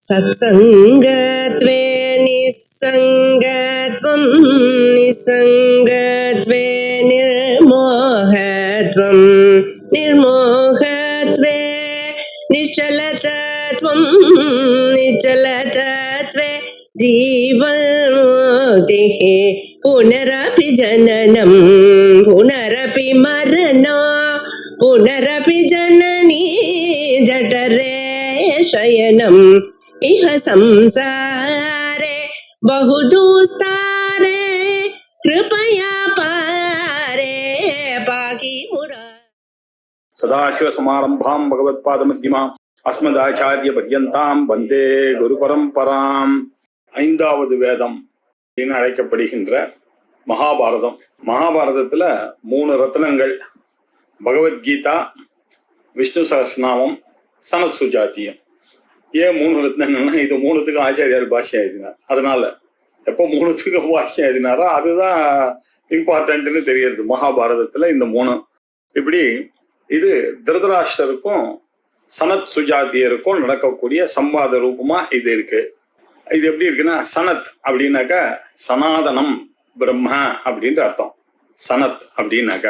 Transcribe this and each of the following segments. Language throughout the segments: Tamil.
सत्सङ्गत्वे निस्सङ्गत्वं निस्सङ्गत्वे निर्मोहत्वं निर्मोहत्वे निश्चलतत्वं निश्चलतत्वे जीवन्मुक्तिः पुनरपि जननं पुनरपि मरणं पुनरपि जननी जठरे शयनम् इह संसारे बहुदुस्तारे कृपया पारे पाहि मुरा. सदाशिव समारंभां भगवत्पाद मध्यमाम् अस्मदाचार्य पर्यन्तां वन्दे குரு பரம்பராம். ஐந்தாவது வேதம் அப்படின்னு அழைக்கப்படுகின்ற மகாபாரதம். மகாபாரதத்துல 3 ரத்னங்கள்: பகவத்கீதா, விஷ்ணு சஹஸ்ரநாமம், சனத் சுஜாத்தியம். ஏன் 3 ரத்னங்கள்னா இது 3த்துக்கும் ஆச்சாரியார் பாஷ்யம் எழுதினார். அதனால எப்போ 3த்துக்கும் பாஷ்யம் எழுதினாரோ அதுதான் இம்பார்ட்டன்ட்னு தெரியுது. மகாபாரதத்துல இந்த 3 இப்படி இது திருதராஷ்டருக்கும் சனத் சுஜாத்தியருக்கும் நடக்கக்கூடிய சம்வாத ரூபமா இது இருக்கு. இது எப்படி இருக்குன்னா, சனத் அப்படின்னாக்கா சனாதனம் பிரம்ம அப்படின்ற அர்த்தம். சனத் அப்படின்னாக்க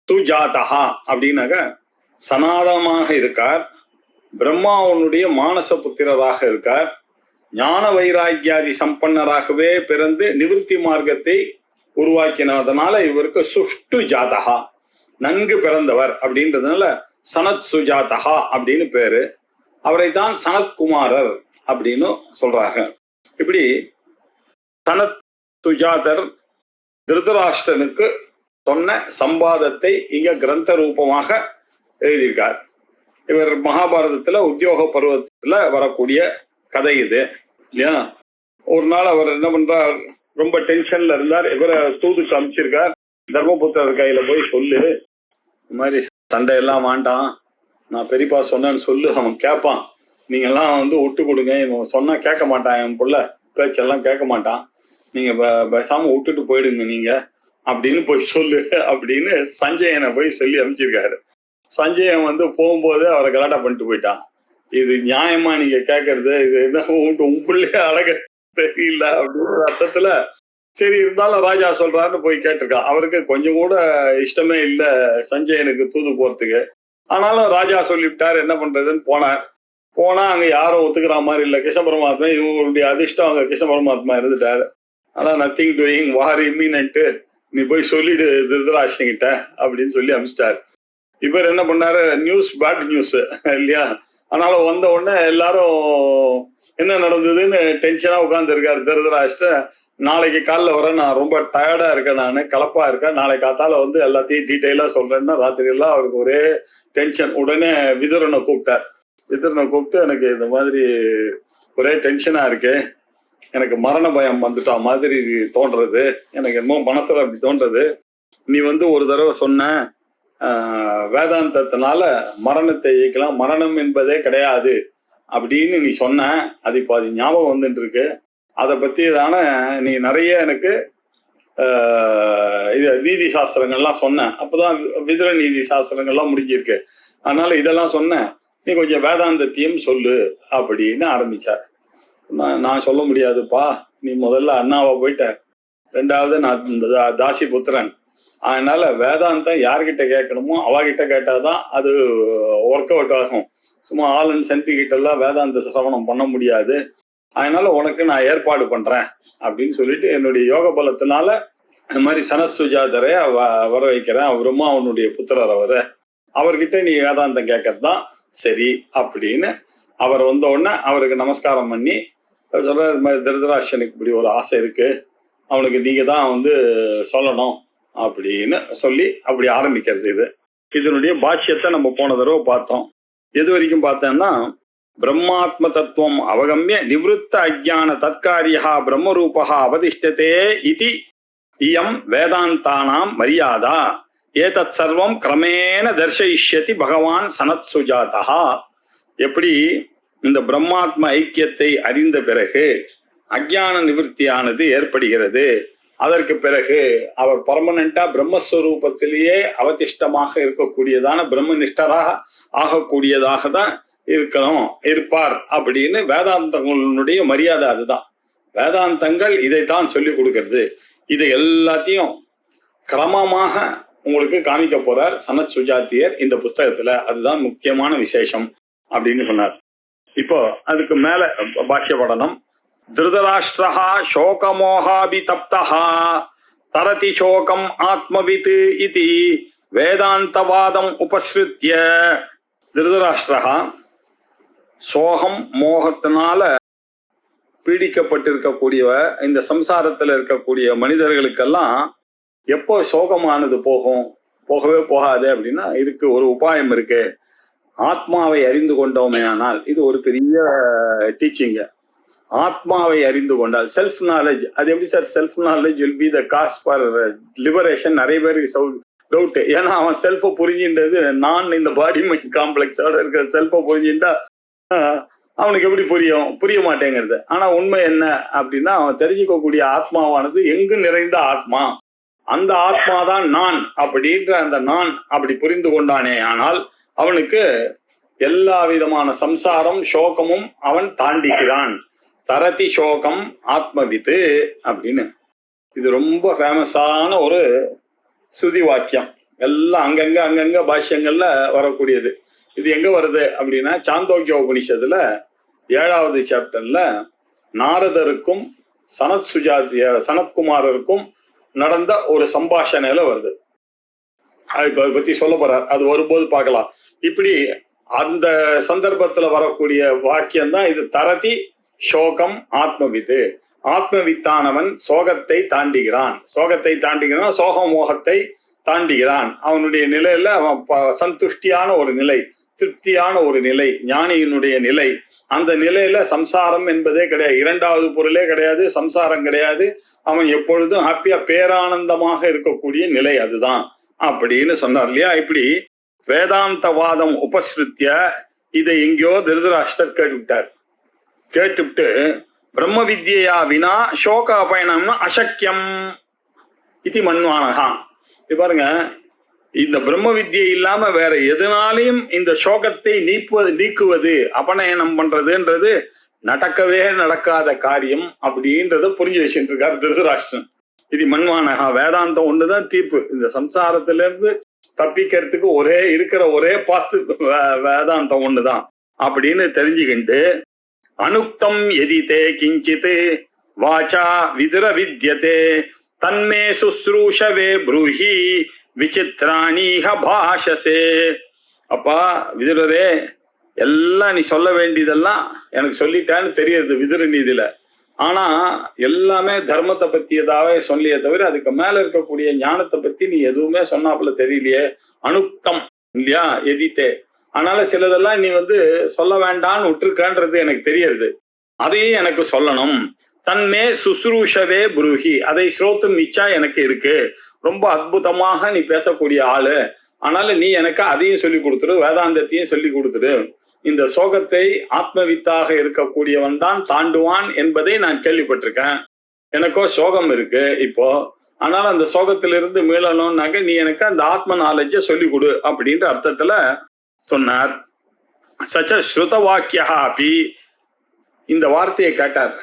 சுஜாதா அப்படின்னாக்க சனாதனமாக இருக்கார், பிரம்மாவனுடைய மானச புத்திரராக இருக்கார், ஞான வைராக்கியாதி சம்பன்னராகவே பிறந்து நிவிருத்தி மார்க்கத்தை உருவாக்கினதுனால இவருக்கு சுஷ்டு ஜாதகா, நன்கு பிறந்தவர் அப்படின்றதுனால சனத் சுஜாதகா அப்படின்னு பேரு. அவரைத்தான் சனத்குமாரர் அப்படின்னு சொல்றாங்க. இப்படி சனத் சுஜாதர் திருதராஷ்டிரனுக்கு சொன்ன சம்பாதத்தை இங்க கிரந்த ரூபமாக எழுதியிருக்கார். இவர் மகாபாரதத்துல உத்தியோக பருவத்துல வரக்கூடிய கதை இது இல்லையா. ஒரு நாள் அவர் என்ன பண்றார், ரொம்ப டென்ஷன்ல இருந்தார். இவரை தூதுக்கு அமைச்சிருக்கார், தர்மபுத்திரர் கையில போய் சொல்லு, இந்த மாதிரி சண்டையெல்லாம் வேண்டாம், நான் பெரியப்பா சொன்னேன்னு சொல்லு, அவன் கேட்பான், நீங்கெல்லாம் விட்டு கொடுங்க, இவன் சொன்னா கேட்க மாட்டான், என் புள்ள பேச்செல்லாம் கேட்க மாட்டான், நீங்க பேசாம விட்டுட்டு போயிடுங்க நீங்க அப்படின்னு போய் சொல்லு அப்படின்னு சஞ்சயனை போய் சொல்லி அமைச்சிருக்காரு. சஞ்சயன் போகும்போது அவரை கலாட்டா பண்ணிட்டு போயிட்டான். இது நியாயமா நீங்க கேட்கறது, இது என்ன உன் பிள்ளைய அழக தெரியல அப்படின்ற அர்த்தத்துல சரி இருந்தாலும் ராஜா சொல்றாருன்னு போய் கேட்டிருக்கான். அவருக்கு கொஞ்சம் கூட இஷ்டமே இல்லை சஞ்சயனுக்கு தூது போறதுக்கு. ஆனாலும் ராஜா சொல்லிவிட்டார், என்ன பண்றதுன்னு போனா அங்க யாரும் ஒத்துக்கிற மாதிரி இல்லை. கிருஷ்ண பரமாத்மா, இவங்களுடைய அதிர்ஷ்டம் அங்க கிருஷ்ண பரமாத்மா இருந்துட்டாரு. ஆனா நத்திங் டூயிங், வார் இம்மினன்ட்டு, நீ போய் சொல்லிடு திருதராஷ்டிரன்கிட்ட அப்படின்னு சொல்லி அனுப்பிச்சிட்டாரு. இவர் என்ன பண்ணாரு, நியூஸ் பேட் நியூஸ் இல்லையா. ஆனாலும் வந்த உடனே எல்லாரும் என்ன நடந்ததுன்னு டென்ஷனா உட்கார்ந்து இருக்காரு திருதராஷ்டிரன். நாளைக்கு காலைல வர, நான் ரொம்ப டயர்டா இருக்கேன், நான் கலப்பா இருக்கேன், நாளைக்கு காத்தால எல்லாத்தையும் டீட்டெயிலா சொல்றேன்னா ராத்திரி எல்லாம் அவருக்கு ஒரே டென்ஷன். உடனே விதுரனை கூப்பிட்டார். விதுரனை கூப்பிட்டு, எனக்கு இந்த மாதிரி ஒரே டென்ஷனா இருக்கு, எனக்கு மரண பயம் வந்துட்டா மாதிரி தோன்றது, எனக்கு என்னமோ மனசுல அப்படி தோன்றது, நீ ஒரு தடவை சொன்ன வேதாந்தத்தினால மரணத்தை இயக்கலாம், மரணம் என்பதே கிடையாது அப்படின்னு நீ சொன்ன, அது இப்போ அது ஞாபகம் வந்துட்டு இருக்கு, அதை பத்தி தானே நீ நிறைய எனக்கு இது நீதி சாஸ்திரங்கள்லாம் சொன்ன, அப்போதான் விதுர நீதி சாஸ்திரங்கள்லாம் முடிஞ்சிருக்கு, அதனால இதெல்லாம் சொன்ன, நீ கொஞ்சம் வேதாந்தத்தையும் சொல்லு அப்படின்னு ஆரம்பிச்சார். நான் சொல்ல முடியாதுப்பா, நீ முதல்ல அண்ணாவை போயிட்ட, 2வது நான் இந்த தாசி புத்திரன், அதனால வேதாந்தம் யார்கிட்ட கேட்கணுமோ அவகிட்ட கேட்டாதான் அது ஒர்க் அவுட் ஆகும். சும்மா ஆல் அண்ட் சென்டி கிட்ட எல்லாம் வேதாந்த சிரவணம் பண்ண முடியாது, அதனால உனக்கு நான் ஏற்பாடு பண்றேன் அப்படின்னு சொல்லிட்டு என்னுடைய யோக பலத்தினால இந்த மாதிரி சனத் சுஜாதரை வர வைக்கிறேன், அவருமா அவனுடைய புத்திரர் அவர்கிட்ட நீ வேதாந்தம் கேட்கறது தான் சரி அப்படின்னு அவர் வந்த உடனே அவருக்கு நமஸ்காரம் பண்ணி சொல்ற, இது மாதிரி திருதராஷ்டிரனுக்கு இப்படி ஒரு ஆசை இருக்கு, அவனுக்கு நீங்க தான் சொல்லணும் அப்படின்னு சொல்லி அப்படி ஆரம்பிக்கிறது. இதனுடைய பாஷ்யத்தை நம்ம போன தடவை பார்த்தோம். எது வரைக்கும் பார்த்தோம்னா, பிரம்மாத்ம தத்துவம் அவகமிய நிவృత్త அஜ்ஞான தத்காரியா பிரம்மரூபா அவதிஷ்டதே இதி இயம் வேதாந்தானாம் மரியாதா ஏதத் சர்வம் கிரமேண தர்சயிஷ்யதி பகவான் சனத் சுஜாதா. எப்படி இந்த பிரம்மாத்ம ஐக்கியத்தை அறிந்த பிறகு அஜ்ஞான நிவர்த்தியானது ஏற்படுகிறது, அதற்கு பிறகு அவர் பர்மனண்டா பிரம்மஸ்வரூபத்திலேயே அவதிஷ்டமாக இருக்கக்கூடியதான பிரம்மனிஷ்டராக ஆகக்கூடியதாக தான் இருப்பார் அப்படின்னு வேதாந்தங்களுடைய மரியாதை அதுதான். வேதாந்தங்கள் இதைத்தான் சொல்லி கொடுக்கிறது. இதை எல்லாத்தையும் கிரமமாக உங்களுக்கு காமிக்க போறார் சனத் சுஜாத்தியர் இந்த புஸ்தகத்துல. அதுதான் முக்கியமான விசேஷம் அப்படின்னு சொன்னார். இப்போ அதுக்கு மேல பாஷ்ய படனம். திருதராஷ்டிரஹா சோகமோகாபிதப்தஹா தரதி சோகம் ஆத்மவித் இதி வேதாந்தவாதம் உபஸ்ருத்ய. திருதராஷ்டிரஹா சோகம் மோகத்தினால பீடிக்கப்பட்டிருக்கக்கூடிய இந்த சம்சாரத்துல இருக்கக்கூடிய மனிதர்களுக்கெல்லாம் எப்போ சோகமானது போகவே போகாது அப்படின்னா இதுக்கு ஒரு உபாயம் இருக்கு. ஆத்மாவை அறிந்து கொண்டோமே ஆனால் இது ஒரு பெரிய டீச்சிங். ஆத்மாவை அறிந்து கொண்டால் செல்ஃப் நாலேஜ். அது எப்படி sir self knowledge will be the cause for liberation? நிறைய பேருக்கு டவுட். ஏன்னா அவன் செல்ஃபை புரிஞ்சுன்றது நான் இந்த பாடி மைண்ட் காம்ப்ளெக்ஸோட இருக்கிற செல்ஃபை புரிஞ்சுட்டா அவனுக்கு எப்படி புரிய மாட்டேங்கிறது. ஆனா உண்மை என்ன அப்படின்னா அவன் தெரிஞ்சுக்கக்கூடிய ஆத்மாவானது எங்கு நிறைந்த ஆத்மா, அந்த ஆத்மாதான் நான் அப்படின்ற அந்த நான் அப்படி புரிந்து கொண்டானே ஆனால் அவனுக்கு எல்லா விதமான சம்சாரம் சோகமும் அவன் தாண்டிக்கிறான். தரதி சோகம் ஆத்மவித்து அப்படின்னு. இது ரொம்ப ஃபேமஸான ஒரு சுதி வாக்கியம். எல்லாம் அங்கங்க பாஷ்யங்கள்ல வரக்கூடியது. இது எங்க வருது அப்படின்னா சாந்தோக்கிய உபனிஷத்துல 7வது சாப்டர்ல நாரதருக்கும் சனத்குமாரருக்கும் நடந்த ஒரு சம்பாஷணையில வருது. அதை பத்தி சொல்ல போறார். அது வரும்போது பார்க்கலாம். இப்படி அந்த சந்தர்ப்பத்துல வரக்கூடிய வாக்கியம் தான் இது. தரதி சோகம் ஆத்மவித்து. ஆத்மவித்தானவன் சோகத்தை தாண்டுகிறான். சோக மோகத்தை தாண்டுகிறான். அவனுடைய நிலையில அவன் சந்துஷ்டியான ஒரு நிலை, திருப்தியான ஒரு நிலை, ஞானியினுடைய நிலை. அந்த நிலையில சம்சாரம் என்பதே கிடையாது, இரண்டாவது பொருளே கிடையாது, சம்சாரம் கிடையாது. அவன் எப்பொழுதும் ஹாப்பியா பேரானந்தமாக இருக்கக்கூடிய நிலை அதுதான் அப்படின்னு சொன்னார் இல்லையா. இப்படி வேதாந்தவாதம் உபஸ்ருத்திய இதை எங்கேயோ திருதராஷ்டிரர் கேட்டுவிட்டு பிரம்ம வித்யா வினா சோக அபயனம்னா அசக்கியம் இது மன்வானகா. பாருங்க, இந்த பிரம்ம வித்யை இல்லாம வேற எதனாலையும் இந்த சோகத்தை நீக்குவது அபநயனம் பண்றதுன்றது நடக்கவே நடக்காத காரியம் அப்படின்றத புரிஞ்சு வச்சுட்டு இருக்காரு திருதராஷ்டிரன். இது மன்வானகா. வேதாந்தம் ஒண்ணுதான் தீர்ப்பு. இந்த சம்சாரத்துல இருந்து தப்பிக்கிறதுக்கு ஒரே பாத்து வேதாந்தம் ஒண்ணுதான் அப்படின்னு தெரிஞ்சுக்கிண்டு அனுக்தம் எதிதே கிஞ்சித் வாச்சா விதுர வித்யதே தன்மே சுஸ்ரூஷவே ப்ரூஹி விசித்ராணீஹ பாஷசே. அப்பா விதுரரே, எல்லாம் நீ சொல்ல வேண்டியதெல்லாம் எனக்கு சொல்லிட்டான்னு தெரியுது விதுர நீதியில. ஆனா எல்லாமே தர்மத்தை பத்தியதாவே சொல்லியே தவிர அதுக்கு மேல இருக்கக்கூடிய ஞானத்தை பத்தி நீ எதுவுமே சொன்னாப்புல தெரியலையே. அனுக்தம் இல்லையா எதித்தே. அதனால சிலதெல்லாம் நீ சொல்ல வேண்டான்னு விட்டுருக்கன்றது எனக்கு தெரியுது. அதையும் எனக்கு சொல்லணும். தன்மே சுசுரூஷவே புருஹி. அதை ஸ்ரோத்தும் இச்சா எனக்கு இருக்கு. ரொம்ப அற்புதமாக நீ பேசக்கூடிய ஆளு. ஆனால நீ எனக்கு அதையும் சொல்லி கொடுத்துரு, வேதாந்தத்தையும் சொல்லி கொடுத்துரு. இந்த சோகத்தை ஆத்மவித்தாக இருக்கக்கூடியவன் தான் தாண்டுவான் என்பதை நான் கேள்விப்பட்டிருக்கேன். எனக்கோ சோகம் இருக்கு இப்போ. ஆனால அந்த சோகத்திலிருந்து மீளணும்னாக்க நீ எனக்கு அந்த ஆத்ம நாலேஜை சொல்லி கொடு அப்படின்ற அர்த்தத்துல சொன்னார். சச்ச ஸ்ருத வாக்கியா அப்படி இந்த வார்த்தையை கேட்டார்.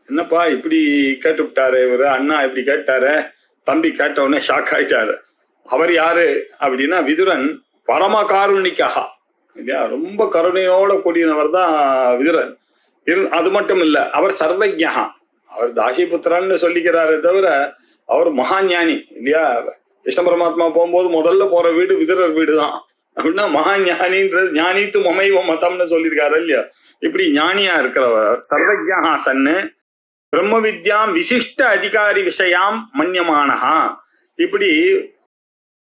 என்னப்பா இப்படி கேட்டு விட்டாரு இவரு, அண்ணா இப்படி கேட்டாரு. தம்பி கேட்ட உடனே ஷாக் ஆயிட்டாரு. அவர் யாரு அப்படின்னா விதுரன் பரமகாருணிக்காக இல்லையா, ரொம்ப கருணையோட கூடியவர் தான் விதுரன். அது மட்டும் இல்ல, அவர் சர்வஜா. அவர் தாசிபுத்திரன்னு சொல்லிக்கிறாரே தவிர அவர் மகாஞானி இல்லையா. கிருஷ்ண பரமாத்மா போகும்போது முதல்ல போற வீடு விதுரர் வீடு தான். அப்படின்னா மகாஞானின்றது ஞானித்து மமைவ மதம்னு சொல்லியிருக்காரு இல்லையா. இப்படி ஞானியா இருக்கிறவர் சர்வஜா சன்னு பிரம்ம வித்யாம் விசிஷ்ட அதிகாரி விஷயாம் மன்யமானஹா. இப்படி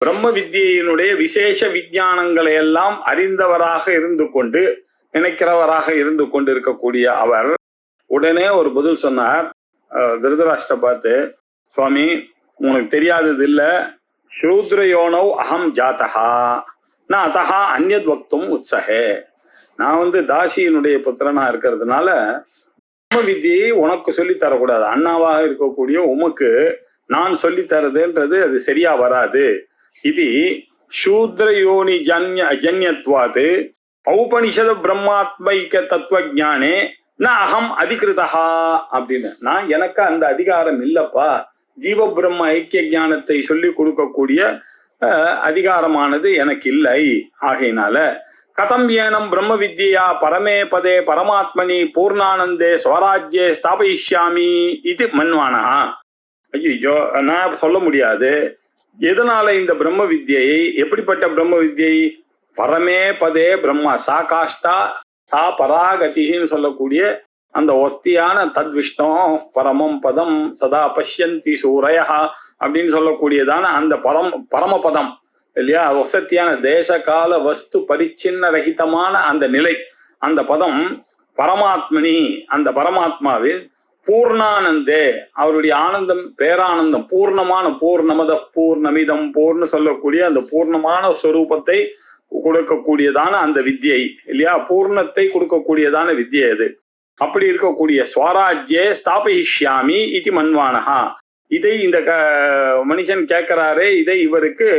பிரம்ம வித்யினுடைய விசேஷ விஞ்ஞானங்களை எல்லாம் அறிந்தவராக இருந்து கொண்டு நினைக்கிறவராக இருந்து கொண்டு இருக்கக்கூடிய அவர் உடனே ஒரு பதில் சொன்னார். திருதராஷ்டிர பார்த்து, சுவாமி உனக்கு தெரியாதது இல்ல, சூத்ரயோனவ் அகம் ஜாத்தகா நான் அத்தகா அந்யத் வக்தும் உற்சகே. நான் தாசியினுடைய புத்திரனா இருக்கிறதுனால பிரம்ம வித்தியை உனக்கு சொல்லி தரக்கூடாது. அண்ணாவாக இருக்கக்கூடிய உமக்கு நான் சொல்லி தரதுன்றது அது சரியா வராது. இது சூத்ரயோனி ஜன்யத்வாது ஔபனிஷத பிரம்மாத்மைக்க தத்துவ ஜானே ந அகம் அதிகிருதா அப்படின்னு. நான் எனக்கு அந்த அதிகாரம் இல்லப்பா, ஜீவ பிரம்ம ஐக்கிய ஞானத்தை சொல்லி கொடுக்கக்கூடிய அதிகாரமானது எனக்கு இல்லை. ஆகையினால கதம் ஏனம் பிரம்ம வித்யா பரமே பதே பரமாத்மனி பூர்ணானந்தே ஸ்வராஜ்யே ஸ்தாபயிஷ்யாமி இது மன்வானா. ஐயோ, நான் சொல்ல முடியாது. எதனால இந்த பிரம்ம வித்யை, எப்படிப்பட்ட பிரம்ம வித்யை? பரமே பதே பிரம்மா சா காஷ்டா சா பராகதின்னு சொல்லக்கூடிய அந்த ஒஸ்தியான தத் விஷ்ணு பரமம் பதம் சதா பஷ்யந்தி சூரயா அப்படின்னு சொல்லக்கூடியதான அந்த பரமபதம் இல்லையா, வசத்தியான தேச கால வஸ்து பரிச்சின்ன ரகிதமான அந்த நிலை, அந்த பதம் பரமாத்மனி, அந்த பரமாத்மாவில் பூர்ணானந்தே அவருடைய ஆனந்தம் பேரானந்தம் பூர்ணமான பூர்ணமத பூர்ணமிதம் பூர்ண சொல்லக்கூடிய அந்த பூர்ணமான ஸ்வரூபத்தை கொடுக்கக்கூடியதான அந்த வித்யை இல்லையா, பூர்ணத்தை கொடுக்கக்கூடியதான வித்யை அது. அப்படி இருக்கக்கூடிய ஸ்வராஜ்யே ஸ்தாபயிஷ்யாமி இது மன்வானஹா. இதை இந்த மனுஷன் கேட்கிறாரே, இதை இவருக்கு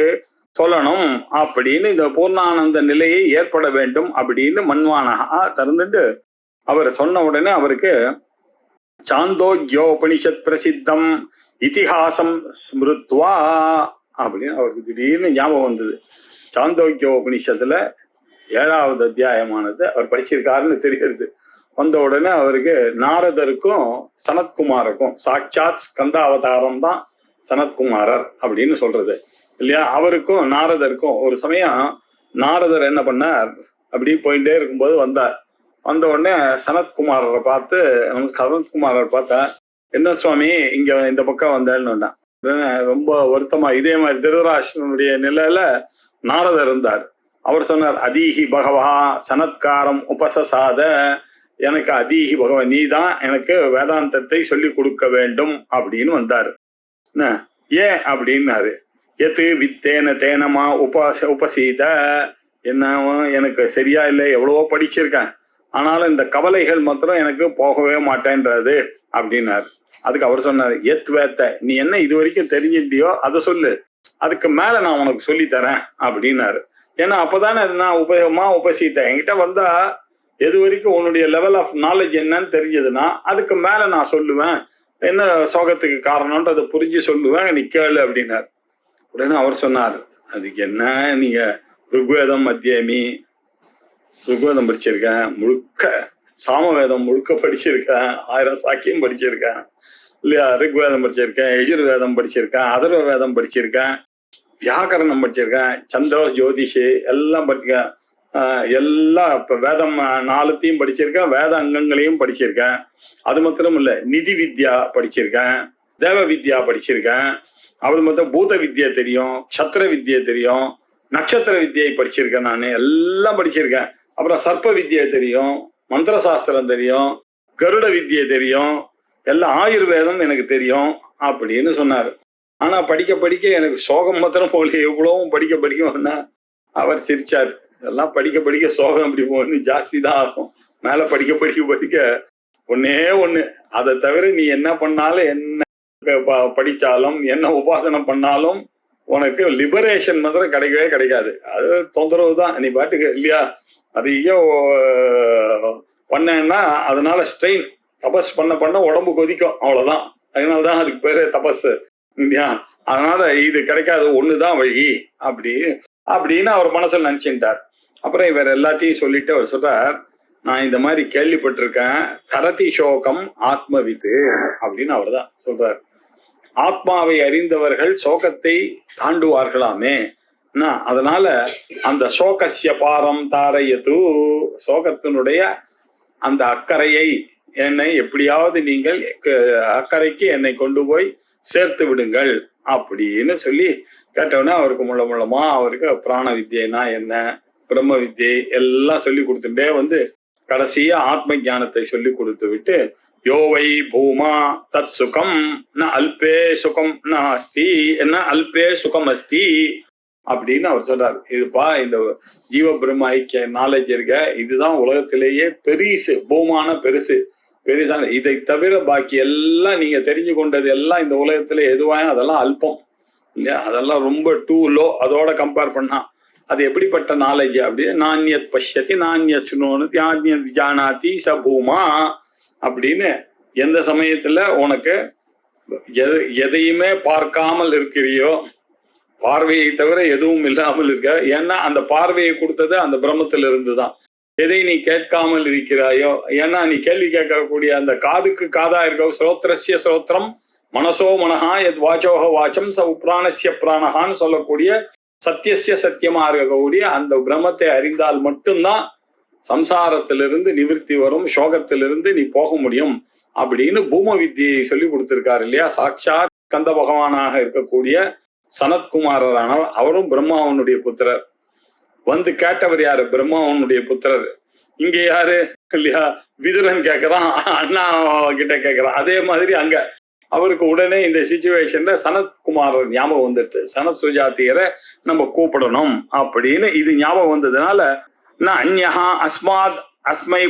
சொல்லணும் அப்படின்னு, இந்த பூர்ணானந்த நிலையை ஏற்பட வேண்டும் அப்படின்னு மன்வானஹா திறந்துட்டு அவர் சொன்ன உடனே அவருக்கு சாந்தோக்யோபனிஷத் பிரசித்தம் இதிஹாசம் ஸ்மிருத்வா அப்படின்னு அவருக்கு திடீர்னு ஞாபகம் வந்தது. சாந்தோக்யோபனிஷத்துல 7வது அத்தியாயமானது அவர் படிச்சிருக்காருன்னு தெரிகிறது. வந்த உடனே அவருக்கு நாரதருக்கும் சனத்குமாருக்கும், சாட்சாத் ஸ்கந்த அவதாரம் தான் சனத்குமாரர் அப்படின்னு சொல்றது இல்லையா, அவருக்கும் நாரதருக்கும் ஒரு சமயம் நாரதர் என்ன பண்ணார், அப்படி போயிட்டே இருக்கும்போது வந்தார். வந்த உடனே சனத்குமாரரை பார்த்து, சனத்குமாரர் பார்த்தா, என்ன சுவாமி இங்க இந்த பக்கம் வந்தேன்னு ரொம்ப வருத்தமா, இதே மாதிரி திருதராஷ்டிரனுடைய நிலையில நாரதர் இருந்தார். அவர் சொன்னார், அதீஹி பகவா சனத்காரம் உபசசாத, எனக்கு அதீஹி பகவா நீ தான் எனக்கு வேதாந்தத்தை சொல்லி கொடுக்க வேண்டும் அப்படின்னு வந்தார். ஏன் அப்படின்னாரு. எது வித்தேன தேனமா உபசீத, என்ன எனக்கு சரியா இல்லை, எவ்வளவோ படிச்சிருக்கேன், ஆனாலும் இந்த கவலைகள் மாத்திரம் எனக்கு போகவே மாட்டேன்றது அப்படின்னாரு. அதுக்கு அவர் சொன்னாரு, எத் வேத்த நீ என்ன இது வரைக்கும் தெரிஞ்சிட்டியோ அதை சொல்லு, அதுக்கு மேல நான் உனக்கு சொல்லி தரேன் அப்படின்னாரு. ஏன்னா அப்பதானே நான் உபசீத்தேன், என்கிட்ட வந்தா எது வரைக்கும் உன்னுடைய லெவல் ஆஃப் நாலேஜ் என்னன்னு தெரிஞ்சதுன்னா அதுக்கு மேல நான் சொல்லுவேன், என்ன சோகத்துக்கு காரணம்ன்றதை புரிஞ்சு சொல்லுவேன், நீ கேளு அப்படின்னாரு. உடனே அவர் சொன்னார், அதுக்கு என்ன, நீங்க ருக்வேதம் அத்தியாயமி, ருக்வேதம் படிச்சிருக்கேன் முழுக்க, சாமவேதம் முழுக்க படிச்சிருக்கேன், 1000 சாக்கியம் படிச்சிருக்கேன் இல்லையா, ரிக்வேதம் படிச்சிருக்கேன், யஜுர்வேதம் படிச்சிருக்கேன், அதர்வ வேதம் படிச்சிருக்கேன், வியாக்கரணம் படிச்சிருக்கேன், சந்தோ ஜோதிஷு எல்லாம் படிச்சிருக்கேன், எல்லாம் இப்போ வேதம் 4த்தையும் படிச்சிருக்கேன், வேத அங்கங்களையும் படிச்சிருக்கேன். அது மாத்திரம் இல்லை, நிதி வித்யா படிச்சிருக்கேன், தேவ வித்யா படிச்சிருக்கேன், அது மொத்தம் பூத வித்யா தெரியும், க்ஷத்ர வித்யா தெரியும், நட்சத்திர வித்யை படிச்சிருக்கேன், நான் எல்லாம் படிச்சிருக்கேன். அப்புறம் சர்ப்ப வித்யை தெரியும், மந்திர சாஸ்திரம் தெரியும், கருட வித்யை தெரியும், எல்லாம் ஆயுர்வேதம் எனக்கு தெரியும் அப்படின்னு சொன்னார். ஆனா படிக்க படிக்க எனக்கு சோகம் மாத்திரம் போல, எவ்வளவும் படிக்க படிக்க அவர் சிரிச்சார். இதெல்லாம் படிக்க படிக்க சோகம் அப்படி போகணும், ஜாஸ்தி தான் ஆகும். மேல படிக்க படிக்க படிக்க ஒன்னே ஒண்ணு, அதை தவிர நீ என்ன பண்ணாலும், என்ன படிச்சாலும், என்ன உபாசனம் பண்ணாலும் உனக்கு லிபரேஷன் மாத்திரம் கிடைக்கவே கிடைக்காது. அது தொந்தரவு தான், நீ பாட்டுக்கு இல்லையா, அதிக பண்ணேன்னா அதனால ஸ்ட்ரெயின், தபஸ் பண்ண பண்ண உடம்பு கொதிக்கும், அவ்வளவுதான். அதனாலதான் அதுக்கு பேரு தபஸ் இல்லையா. அதனால இது கிடைக்காது, ஒண்ணுதான் வழி அப்படின்னு அவர் மனசுல நினைச்சுட்டார். அப்புறம் இவர் எல்லாத்தையும் சொல்லிட்டு அவர் சொல்றார், நான் இந்த மாதிரி கேள்விப்பட்டிருக்கேன், கரதி சோகம் ஆத்மவித்து அப்படின்னு அவர் தான் சொல்றார். ஆத்மாவை அறிந்தவர்கள் சோகத்தை தாண்டுவார்களாமே, அதனால அந்த சோகஸ்ய பாரம் தாரையது, சோகத்தினுடைய அந்த அக்கறையை, என்னை எப்படியாவது நீங்கள் அக்கறைக்கு என்னை கொண்டு போய் சேர்த்து விடுங்கள் அப்படின்னு சொல்லி கேட்டவுடனே அவருக்கு மூலமா அவருக்கு பிராண வித்யனா என்ன, பிரம்ம வித்யை எல்லாம் சொல்லி கொடுத்துட்டே வந்து கடைசியா ஆத்ம ஞானத்தை சொல்லி கொடுத்து விட்டு, யோவை பூமா தத் சுகம் ந அல்பே சுகம் ந அஸ்தி, என்ன அல்பே சுகம் அஸ்தி அப்படின்னு அவர் சொல்றாரு. இதுப்பா இந்த ஜீவ பிரம்ம ஐக்கிய நாலேஜ் இருக்க, இதுதான் உலகத்திலேயே பெரிசு, பூமான பெருசான. இதை தவிர பாக்கி எல்லாம் நீங்க தெரிஞ்சு கொண்டது எல்லாம் இந்த உலகத்துல எதுவாயும் அதெல்லாம் அல்பம் இல்லையா, அதெல்லாம் ரொம்ப டூ லோ. அதோட கம்பேர் பண்ணா அது எப்படிப்பட்ட நாலேஜ் அப்படி நானியத் பஷ்யதி நானியத் சுனோனு தியானியத் ஜானாதி சபூமா அப்படின்னு எந்த சமயத்துல உனக்கு எதையுமே பார்க்காமல் இருக்கிறியோ, பார்வையை தவிர எதுவும் இல்லாமல் இருக்க. ஏன்னா அந்த பார்வையை கொடுத்தது அந்த பிரம்மத்துல இருந்துதான். எதை நீ கேட்காமல் இருக்கிறாயோ, ஏன்னா நீ கேள்வி கேட்கக்கூடிய அந்த காதுக்கு காதா இருக்க ஸ்ரோத்ரஸ்ய ஸ்ரோத்ரம் மனசோ மனஹா எத் வாச்சோக வாச்சம் ச பிராணஸ்ய பிராணஹான்னு சொல்லக்கூடிய சத்தியசிய சத்தியமா இருக்கக்கூடிய அந்த பிரம்மத்தை அறிந்தால் மட்டும்தான் சம்சாரத்திலிருந்து நிவிற்த்தி வரும், சோகத்திலிருந்து நீ போக முடியும் அப்படின்னு பூம வித்தியை சொல்லி கொடுத்திருக்காரு இல்லையா. சாட்சாத் கந்த பகவானாக இருக்கக்கூடிய சனத்குமாரரானவர், அவரும் பிரம்மாவனுடைய புத்திரர். வந்து கேட்டவர் யாரு? பிரம்மாவனுடைய புத்திரர். இங்க யாரு இல்லையா, விதுரன் கேட்கிறான், அண்ணா கிட்ட கேட்கிறான். அதே மாதிரி அங்க அவருக்கு உடனே இந்த சிச்சுவேஷன்ல சனத்குமாரர் ஞாபகம் வந்துட்டு, சனத் சுஜாத்தியரை நம்ம கூப்பிடணும் அப்படின்னு இது ஞாபகம் வந்ததுனால அந்யஹா அஸ்மாத் அஸ்மை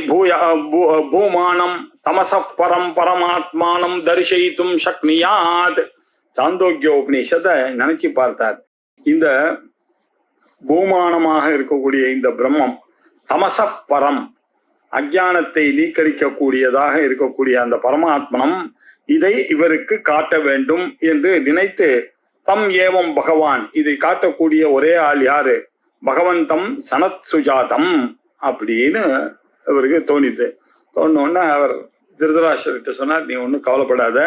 பூமானம் தமசப் பரம் பரமாத்மானம் தரிசயித்தும் சக்னியாத். சாந்தோக்கியோபனிஷத்தை நினைச்சு பார்த்தார். இந்த பூமானமாக இருக்கக்கூடிய இந்த பிரம்மம் தமசப் பரம், அஞ்ஞானத்தை நீக்கடிக்கக்கூடியதாக இருக்கக்கூடிய அந்த பரமாத்மனம் இதை இவருக்கு காட்ட வேண்டும் என்று நினைத்து தம் ஏவம் பகவான், இதை காட்டக்கூடிய ஒரே ஆள் யாரு? பகவந்தம் சனத் சுஜாதம் அப்படின்னு அவருக்கு தோணித்து. தோணுன்னா அவர் திருதராஷ்டிரர்கிட்ட சொன்னார், நீ ஒன்னும் கவலைப்படாத,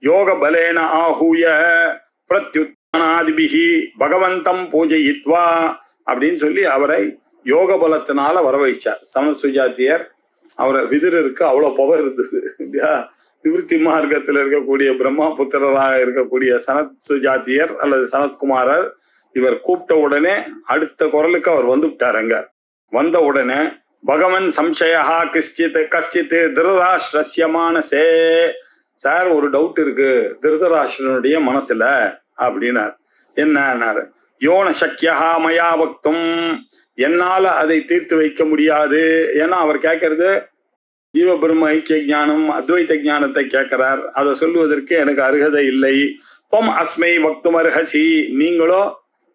யோக பலேன ஆஹூய பிரத்யுத்தானாதிபிஹி பகவந்தம் பூஜயித்வா அப்படின்னு சொல்லி அவரை யோக பலத்தினால வரவழைச்சார். சனத் சுஜாத்தியர், அவரை விதுரருக்கு அவ்வளவு பவர் இருந்தது இல்லையா. நிவிருத்தி மார்க்கத்தில் இருக்கக்கூடிய பிரம்மா புத்திரராக இருக்கக்கூடிய சனத் சுஜாத்தியர் அல்லது சனத்குமாரர், இவர் கூப்பிட்ட உடனே அடுத்த குரலுக்கு அவர் வந்து விட்டாருங்க. வந்த உடனே பகவன் சம்சயா கஷ்டித் திருதராஷ்டிரஸ்ய மானசே, சார் ஒரு டவுட் இருக்கு திருதராஷ்டிரனுடைய மனசுல அப்படின்னார். என்னன்னாரு? யோன சக்கியா மயா வக்தும், என்னால அதை தீர்த்து வைக்க முடியாது. ஏன்னா அவர் கேட்கறது ஜீவபிரம்ம ஐக்கிய ஞானம் அத்வைத ஞானத்தை கேட்கிறார். அதை சொல்லுவதற்கு எனக்கு அருகதை இல்லை. தொம் அஸ்மை வக்தும் அர்ஹசி, நீங்களோ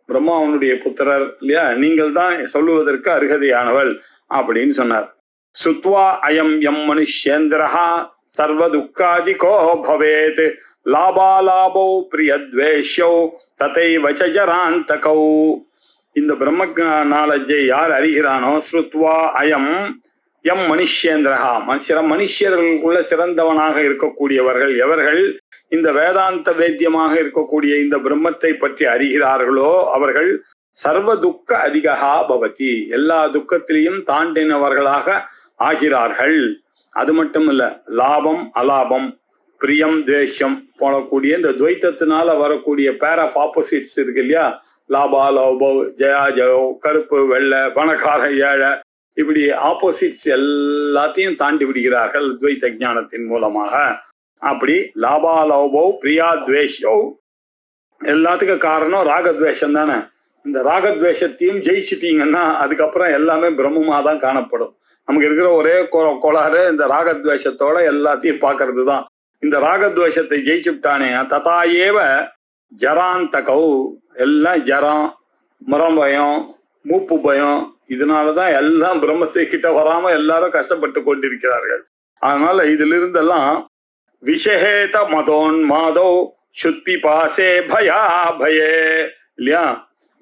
பிரம்மாவனுடைய புத்திரர் இல்லையா, நீங்கள் தான் சொல்லுவதற்கு அருகதையானவள் அப்படின்னு சொன்னார். சுத்வா அயம் எம் மனுஷ்யேந்திரஹா சர்வ துக்காதிகோ பவேத் லாபாலாபோ பிரியத்வேஷோ ததைவ ச ஜராந்தகௌ. இந்த பிரம்ம நாலேஜை யார் அறிகிறானோ, ஸ்ருத்வா அயம் எம் மனுஷ்யேந்திரஹா, மனுஷர்களுக்குள்ள சிறந்தவனாக இருக்கக்கூடியவர்கள் எவர்கள் இந்த வேதாந்த வேத்தியமாக இருக்கக்கூடிய இந்த பிரம்மத்தை பற்றி அறிகிறார்களோ அவர்கள் சர்வ துக்க அதிகா பவதி, எல்லா துக்கத்திலையும் தாண்டினவர்களாக ஆகிறார்கள். அது மட்டும் இல்ல, லாபம் அலாபம் பிரியம் தேஷம் போலக்கூடிய இந்த துவைத்தத்தினால வரக்கூடிய பேர் ஆஃப் ஆப்போசிட்ஸ் இருக்கு இல்லையா, லாபா லோபோ ஜயா ஜயோ, கருப்பு வெள்ளை, பணக்கார ஏழை, இப்படி ஆப்போசிட்ஸ் எல்லாத்தையும் தாண்டி விடுகிறார்கள் துவைத்த ஞானத்தின் மூலமாக. அப்படி லாபா லோபோ பிரியா துவேஷோ, எல்லாத்துக்கும் காரணம் ராகத்வேஷம் தானே. இந்த ராகத்வேஷத்தையும் ஜெயிச்சிட்டீங்கன்னா அதுக்கப்புறம் எல்லாமே பிரம்மமா தான் காணப்படும். நமக்கு இருக்கிற ஒரே கோளாறு இந்த ராகத்வேஷத்தோட எல்லாத்தையும் பார்க்கறது தான். இந்த ராகத்வேஷத்தை ஜெயிச்சுட்டானே ததாயேவ ஜராந்தகௌ, எல்லாம் ஜரம், மரம் பயம், மூப்பு பயம், இதனாலதான் எல்லாம் பிரம்மத்தை கிட்ட வராம எல்லாரும் கஷ்டப்பட்டு கொண்டிருக்கிறார்கள். அதனால இதுல இருந்தெல்லாம் விஷேத மதோன் மாதோ சுத்தி பாசே பயா பயே இல்லையா,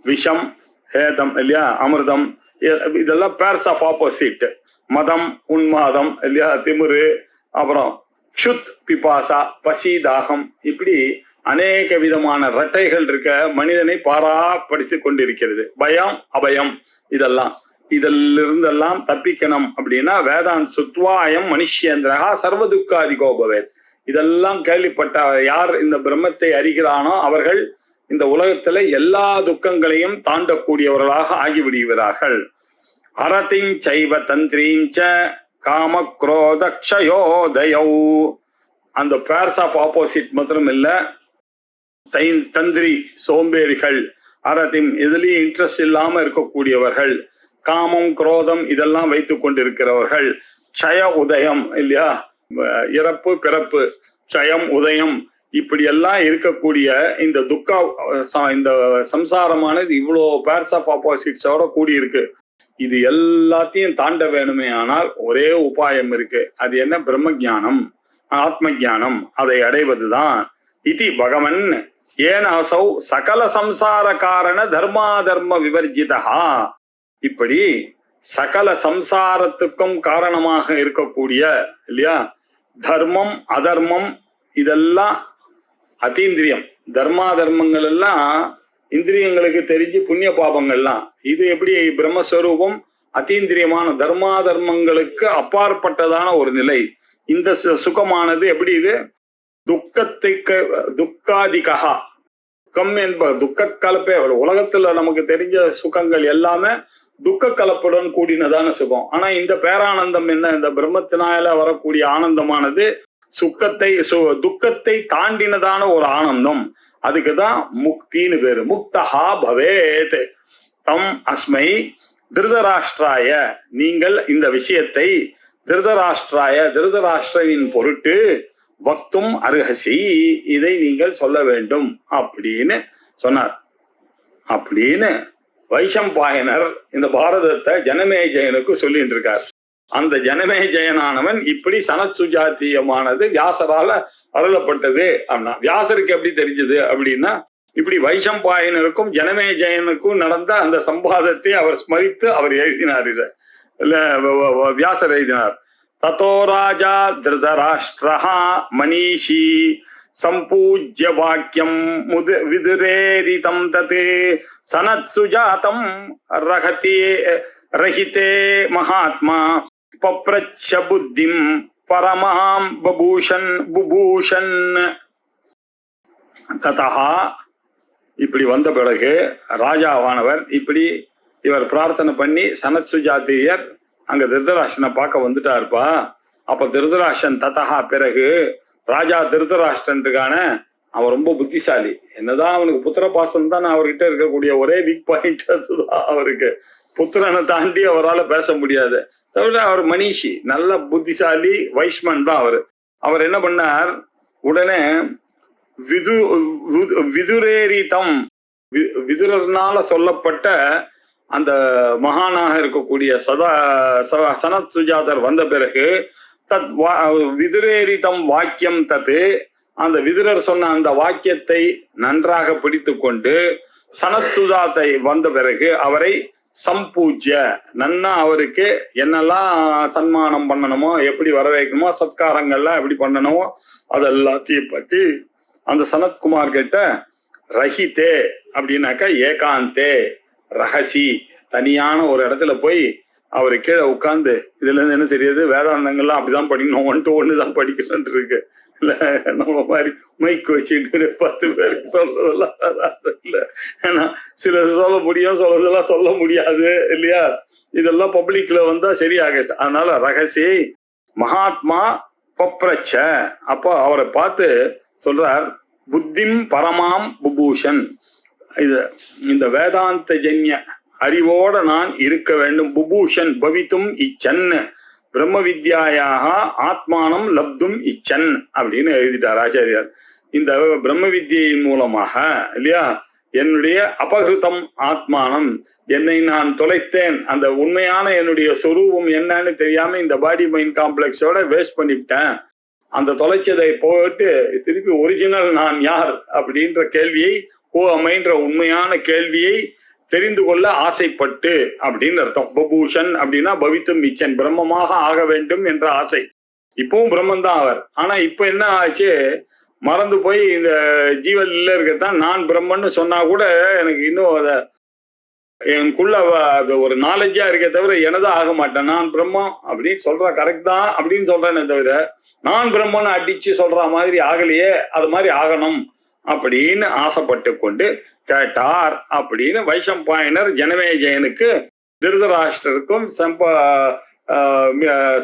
விஷம் ஹேதம் இல்லையா, அமிர்தம், இதெல்லாம் பேர்ஸ் ஆஃப் ஆப்போசிட். மதம் உன்மாதம் இல்லையா, திமிரு, அப்புறம் சுத் பிபாசா பசி தாகம், இப்படி அநேக விதமான இரட்டைகள் இருக்க மனிதனை பாராப்படுத்தி கொண்டிருக்கிறது. பயம் அபயம், இதெல்லாம் இதிலிருந்தெல்லாம் தப்பிக்கணும் அப்படின்னா வேதாந்த் சுத்வாயம் மனுஷ்யேந்திரா சர்வ துக்காதிகோபவேத், இதெல்லாம் கேள்விப்பட்ட யார் இந்த பிரம்மத்தை அறிகிறானோ அவர்கள் இந்த உலகத்துல எல்லா துக்கங்களையும் தாண்டக்கூடியவர்களாக ஆகிவிடுகிறார்கள். அரதிம் சைவ தந்திரீஞ்ச காம குரோதக்ஷயோதயௌ, அந்த பேர்ஸ் ஆஃப் ஆப்போசிட் மாத்திரம் இல்ல, தந்திரி சோம்பேறிகள், அரதிம் எதுலயும் இன்ட்ரெஸ்ட் இல்லாம இருக்கக்கூடியவர்கள், காமம் குரோதம் இதெல்லாம் வைத்துக் கொண்டிருக்கிறவர்கள், க்ஷய உதயம் இல்லையா, இறப்பு பிறப்பு, க்ஷயம் உதயம், இப்படியெல்லாம் இருக்கக்கூடிய இந்த இந்த சம்சாரமானது இவ்வளோ பேர்ஸ் ஆஃப் ஆப்போசிட்ஸோட கூடி இருக்கு. இது எல்லாத்தையும் தாண்ட வேணுமே ஆனால் ஒரே உபாயம் இருக்கு. அது என்ன? பிரம்ம ஜானம், ஆத்ம ஜானம். அதை அடைவதுதான் இதி பகவன் ஏன அசௌ சகல சம்சார காரண தர்மாதர்ம விவர்ஜிதா. இப்படி சகல சம்சாரத்துக்கும் காரணமாக இருக்கக்கூடிய இல்லையா தர்மம் அதர்மம் இதெல்லாம் அதீந்திரியம். தர்மாதர்மங்கள் எல்லாம் இந்திரியங்களுக்கு தெரிஞ்சு புண்ணிய பாபங்கள்லாம். இது எப்படி பிரம்மஸ்வரூபம் அதீந்திரியமான தர்மாதர்மங்களுக்கு அப்பாற்பட்டதான ஒரு நிலை. இந்த சுகமானது எப்படி? இது துக்காதிகா. துக்கம் என்ப துக்க கலப்பே. உலகத்துல நமக்கு தெரிஞ்ச சுகங்கள் எல்லாமே துக்க கலப்புடன் கூடினதான சுகம். ஆனா இந்த பேரானந்தம் என்ன? இந்த பிரம்மத்தினால வரக்கூடிய ஆனந்தமானது துக்கத்தை தாண்டினதான ஒரு ஆனந்தம். அதுக்குதான் முக்தின்னு பேரு. முக்தஹா பவேத் தம் அஸ்மை திருதராஷ்டிராய. நீங்கள் இந்த விஷயத்தை திருதராஷ்டிரின் பொருட்டு வக்தும் அருகசி, இதை நீங்கள் சொல்ல வேண்டும் அப்படின்னு சொன்னார். அப்படின்னு வைஷம்பாயனர் இந்த பாரதத்தை ஜனமேஜயனுக்கு சொல்லிட்டு இருக்கார். அந்த ஜனமேஜயனானவன் இப்படி சனத் சுஜாத்தியமானது வியாசரால அருளப்பட்டது அப்படின்னா, வியாசருக்கு எப்படி தெரிஞ்சது அப்படின்னா, இப்படி வைஷம்பாயனருக்கும் ஜனமேஜயனுக்கும் நடந்த அந்த சம்பாதத்தை அவர் ஸ்மரித்து அவர் எழுதினார். இத வியாசர் எழுதினார். ததோ ராஜா திருதராஷ்டிரஹா மனிஷி சம்பூஜ்ய வாக்கியம் விதுரேரிதம் தத் சனத் சுஜாதம் ரஹிதே மகாத்மா பப்ரச்ச புத்திம் பரமாம் புபூஷன். ததா இப்படி வந்த பிறகு ராஜாவானவர் இப்படி இவர் பிரார்த்தனை பண்ணி சனத் சுஜாத்தியர் அங்க திருதராஷ்டிரனை பார்க்க வந்துட்டாருப்பா. அப்ப திருதராஷ்டிரன் ததா பிறகு ராஜா திருதராஷ்டிரன் இருக்கான அவன் ரொம்ப புத்திசாலி. என்னதான் அவனுக்கு புத்திர பாசம் தான் அவர்கிட்ட இருக்கக்கூடிய ஒரே வீக் பாயிண்ட் அதுதான். அவருக்கு புத்திரனை தாண்டி அவரால் பேச முடியாது. தவிர அவர் மனிஷி, நல்ல புத்திசாலி, வைஷ்மன் தான் அவர். அவர் என்ன பண்ணார்? உடனே விதுரேரிதம், விதுரனால சொல்லப்பட்ட அந்த மகானாக இருக்கக்கூடிய சனத் சுஜாதர் வந்த பிறகு தத் விதுரேரிதம் வாக்கியம் தத்து, அந்த விதுரர் சொன்ன அந்த வாக்கியத்தை நன்றாக பிடித்து கொண்டு சனத் சுஜாத்தை வந்த பிறகு அவரை சம்பூஜ்ய, நன்னா அவருக்கு என்னெல்லாம் சன்மானம் பண்ணணுமோ, எப்படி வரவேற்கணுமோ, சத்காரங்கள்லாம் எப்படி பண்ணணுமோ அதெல்லாத்தையும் பற்றி அந்த சனத்குமார் கிட்ட ரஹிதே அப்படின்னாக்கா ஏகாந்தே ரகசி, தனியான ஒரு இடத்துல போய் அவரு கீழே உட்கார்ந்து, இதுல இருந்து என்ன தெரியுது, வேதாந்தங்கள்லாம் அப்படிதான் படிக்கணும், 1 to 1 தான் படிக்கணும் இருக்கு. இல்ல நம்ம மாதிரி மைக்கு வச்சுட்டு 10 பேருக்கு சொல்றதெல்லாம் இல்ல. ஏன்னா சிலது சொல்ல முடியும், சிலதெல்லாம் சொல்ல முடியாது இல்லையா. இதெல்லாம் பப்ளிக்ல வந்தா சரியாக. அதனால ரகசி மகாத்மா பப்ரச்ச, அப்போ அவரை பார்த்து சொல்றார், புத்திம் பரமாம் புபூஷன், இந்த வேதாந்த ஜன்ய அறிவோட நான் இருக்க வேண்டும். புபூஷன் பவித்தும் இச்சன், பிரம்ம வித்யாயாக ஆத்மானம் லப்தும் இச்சன் அப்படின்னு எழுதிட்டார் ஆச்சாரியார். இந்த பிரம்ம வித்யின் மூலமாக இல்லையா என்னுடைய அபகிருதம் ஆத்மானம், என்னை நான் தொலைத்தேன், அந்த உண்மையான என்னுடைய சொரூபம் என்னன்னு தெரியாம இந்த பாடி மைண்ட் காம்ப்ளெக்ஸோட வேஸ்ட் பண்ணிவிட்டேன். அந்த தொலைச்சதை போட்டு திருப்பி ஒரிஜினல் நான் யார் அப்படின்ற கேள்வியை, ஓ அமைன்ற உண்மையான கேள்வியை தெரிந்து கொள்ள ஆசைப்பட்டு அப்படின்னு அர்த்தம். பபூஷன் அப்படின்னா பவித்தும் இச்சன், பிரம்மமாக ஆக வேண்டும் என்ற ஆசை. இப்பவும் பிரம்மன் தான் அவர். ஆனா இப்ப என்ன ஆச்சு, மறந்து போய் இந்த ஜீவன்ல இருக்கத்தான் நான் பிரம்மன்னு சொன்னா கூட எனக்கு இன்னும் அத எனக்குள்ள ஒரு நாலேஜா இருக்க தவிர எனதான் ஆக மாட்டேன். நான் பிரம்மம் அப்படின்னு சொல்றேன், கரெக்ட் தான் அப்படின்னு சொல்றேனே தவிர நான் பிரம்மன்னு அடிச்சு சொல்ற மாதிரி ஆகலையே, அது மாதிரி ஆகணும் அப்படின்னு ஆசைப்பட்டு கொண்டு கேட்டார் அப்படின்னு வைஷம்பாயனர் ஜனமேஜயனுக்கு, திருதராஷ்டிரருக்கும்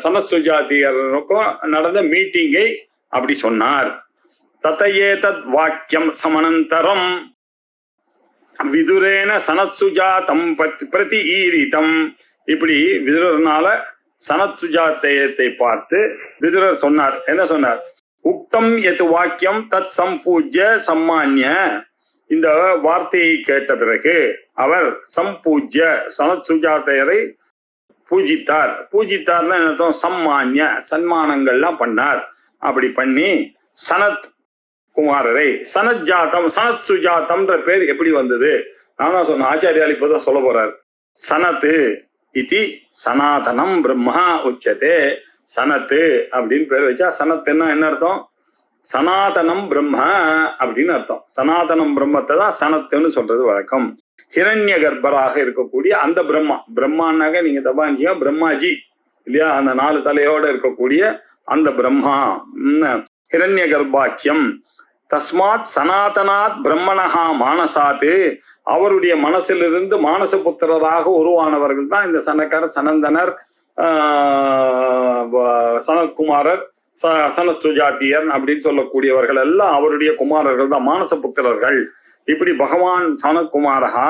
சனத் சுஜாத்தியருக்கும் நடந்த மீட்டிங்கை அப்படி சொன்னார். தத்தையே தத் வாக்கியம் சமனந்தரம் விதுரேன சனத் சுஜாதம் பிரதி ஈரிதம். இப்படி விதுரனால சனத் சுஜாத்தியத்தை பார்த்து விதுரர் சொன்னார். என்ன சொன்னார்? உக்த உக்தம் எத் வாக்கியம் தத் சம்பூஜ்ய சம்மான்ய. இந்த வார்த்தையை கேட்ட பிறகு அவர் சம்பூஜ்ய சனத் சுஜாதையரை பூஜித்தார். பூஜித்தார்னா என்ன அர்த்தம்? சம்மான்ய, சன்மானங்கள்லாம் பண்ணார். அப்படி பண்ணி சனத் குமாரரை சனத் ஜாத்தம், சனத் சுஜாத்தம்ன்ற பேர் எப்படி வந்தது? நான் தான் சொன்னேன், ஆச்சாரியால் இப்போதான் சொல்ல போறார். சனத்து இதி சனாதனம் பிரம்மா உச்சதே. சனத்து அப்படின்னு பேர் வச்சா சனத்துன்னா என்ன அர்த்தம்? சனாதனம் பிரம்ம அப்படின்னு அர்த்தம். சனாதனம் பிரம்மத்தை தான் சனத்துன்னு சொல்றது வழக்கம். ஹிரண்ய கர்ப்பராக இருக்கக்கூடிய அந்த பிரம்மா, பிரம்மானாக நீங்க தபாஞ்சியா பிரம்மாஜி இல்லையா, அந்த 4 தலையோட இருக்கக்கூடிய அந்த பிரம்மா. ஹிரண்ய கர்ப்பாக்கியம். தஸ்மாத் சனாதனாத் பிரம்மணஹா மானசாத்து. அவருடைய மனசிலிருந்து மானச புத்திரராக உருவானவர்கள் தான் இந்த சனகர், சனந்தனர், சனத்குமாரர், சனத் சுஜாத்தியர் அப்படின்னு சொல்லக்கூடியவர்கள் எல்லாம் அவருடைய குமாரர்கள் தான், மானச புத்திரர்கள். இப்படி பகவான் சனத்குமாரஹா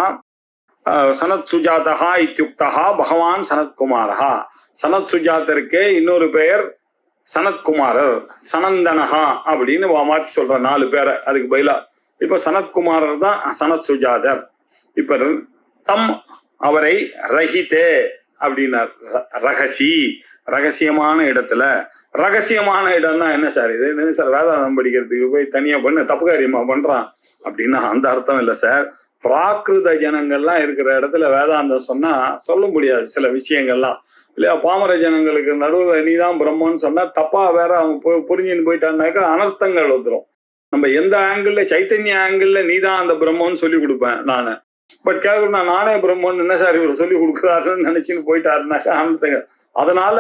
சனத் சுஜாதா இத்தியுக்தா பகவான் சனத்குமாரஹா. சனத் சுஜாதருக்கு இன்னொரு பெயர் சனத்குமாரர், சனந்தனஹா அப்படின்னு மாற்றி சொல்ற 4 பேரை அதுக்கு பதிலா. இப்ப சனத்குமாரர் தான் சனத் சுஜாதர். இப்ப தம் அவரை ரஹிதே அப்படின்னார். ரகசி, ரகசியமான இடத்துல. ரகசியமான இடம்னா என்ன சார்? இது என்ன சார் வேதாந்தம் படிக்கிறதுக்கு போய் தனியா பண்ண தப்பு காரியமா பண்றான் அப்படின்னா அந்த அர்த்தம் இல்லை சார். பிராகிருத ஜனங்கள்லாம் இருக்கிற இடத்துல வேதாந்தம் சொன்னா சொல்ல முடியாது சில விஷயங்கள்லாம் இல்லையா. பாமர ஜனங்களுக்கு நடுவில் நீதான் பிரம்மன்னு சொன்னா தப்பா வேற அவங்க புரிஞ்சுன்னு போயிட்டான்னாக்கா அனர்த்தங்கள் வந்துடும். நம்ம எந்த ஆங்கிள், சைத்தன்ய ஆங்கிள் நீதான் அந்த பிரம்மன்னு சொல்லி கொடுப்பேன் நானு. பட் கேட்கணும் நானே பிரம்மன்னு என்ன சார் இவர் சொல்லி கொடுக்குறாருன்னு நினைச்சுன்னு போயிட்டாருனாக்கா அனர்த்தங்கள். அதனால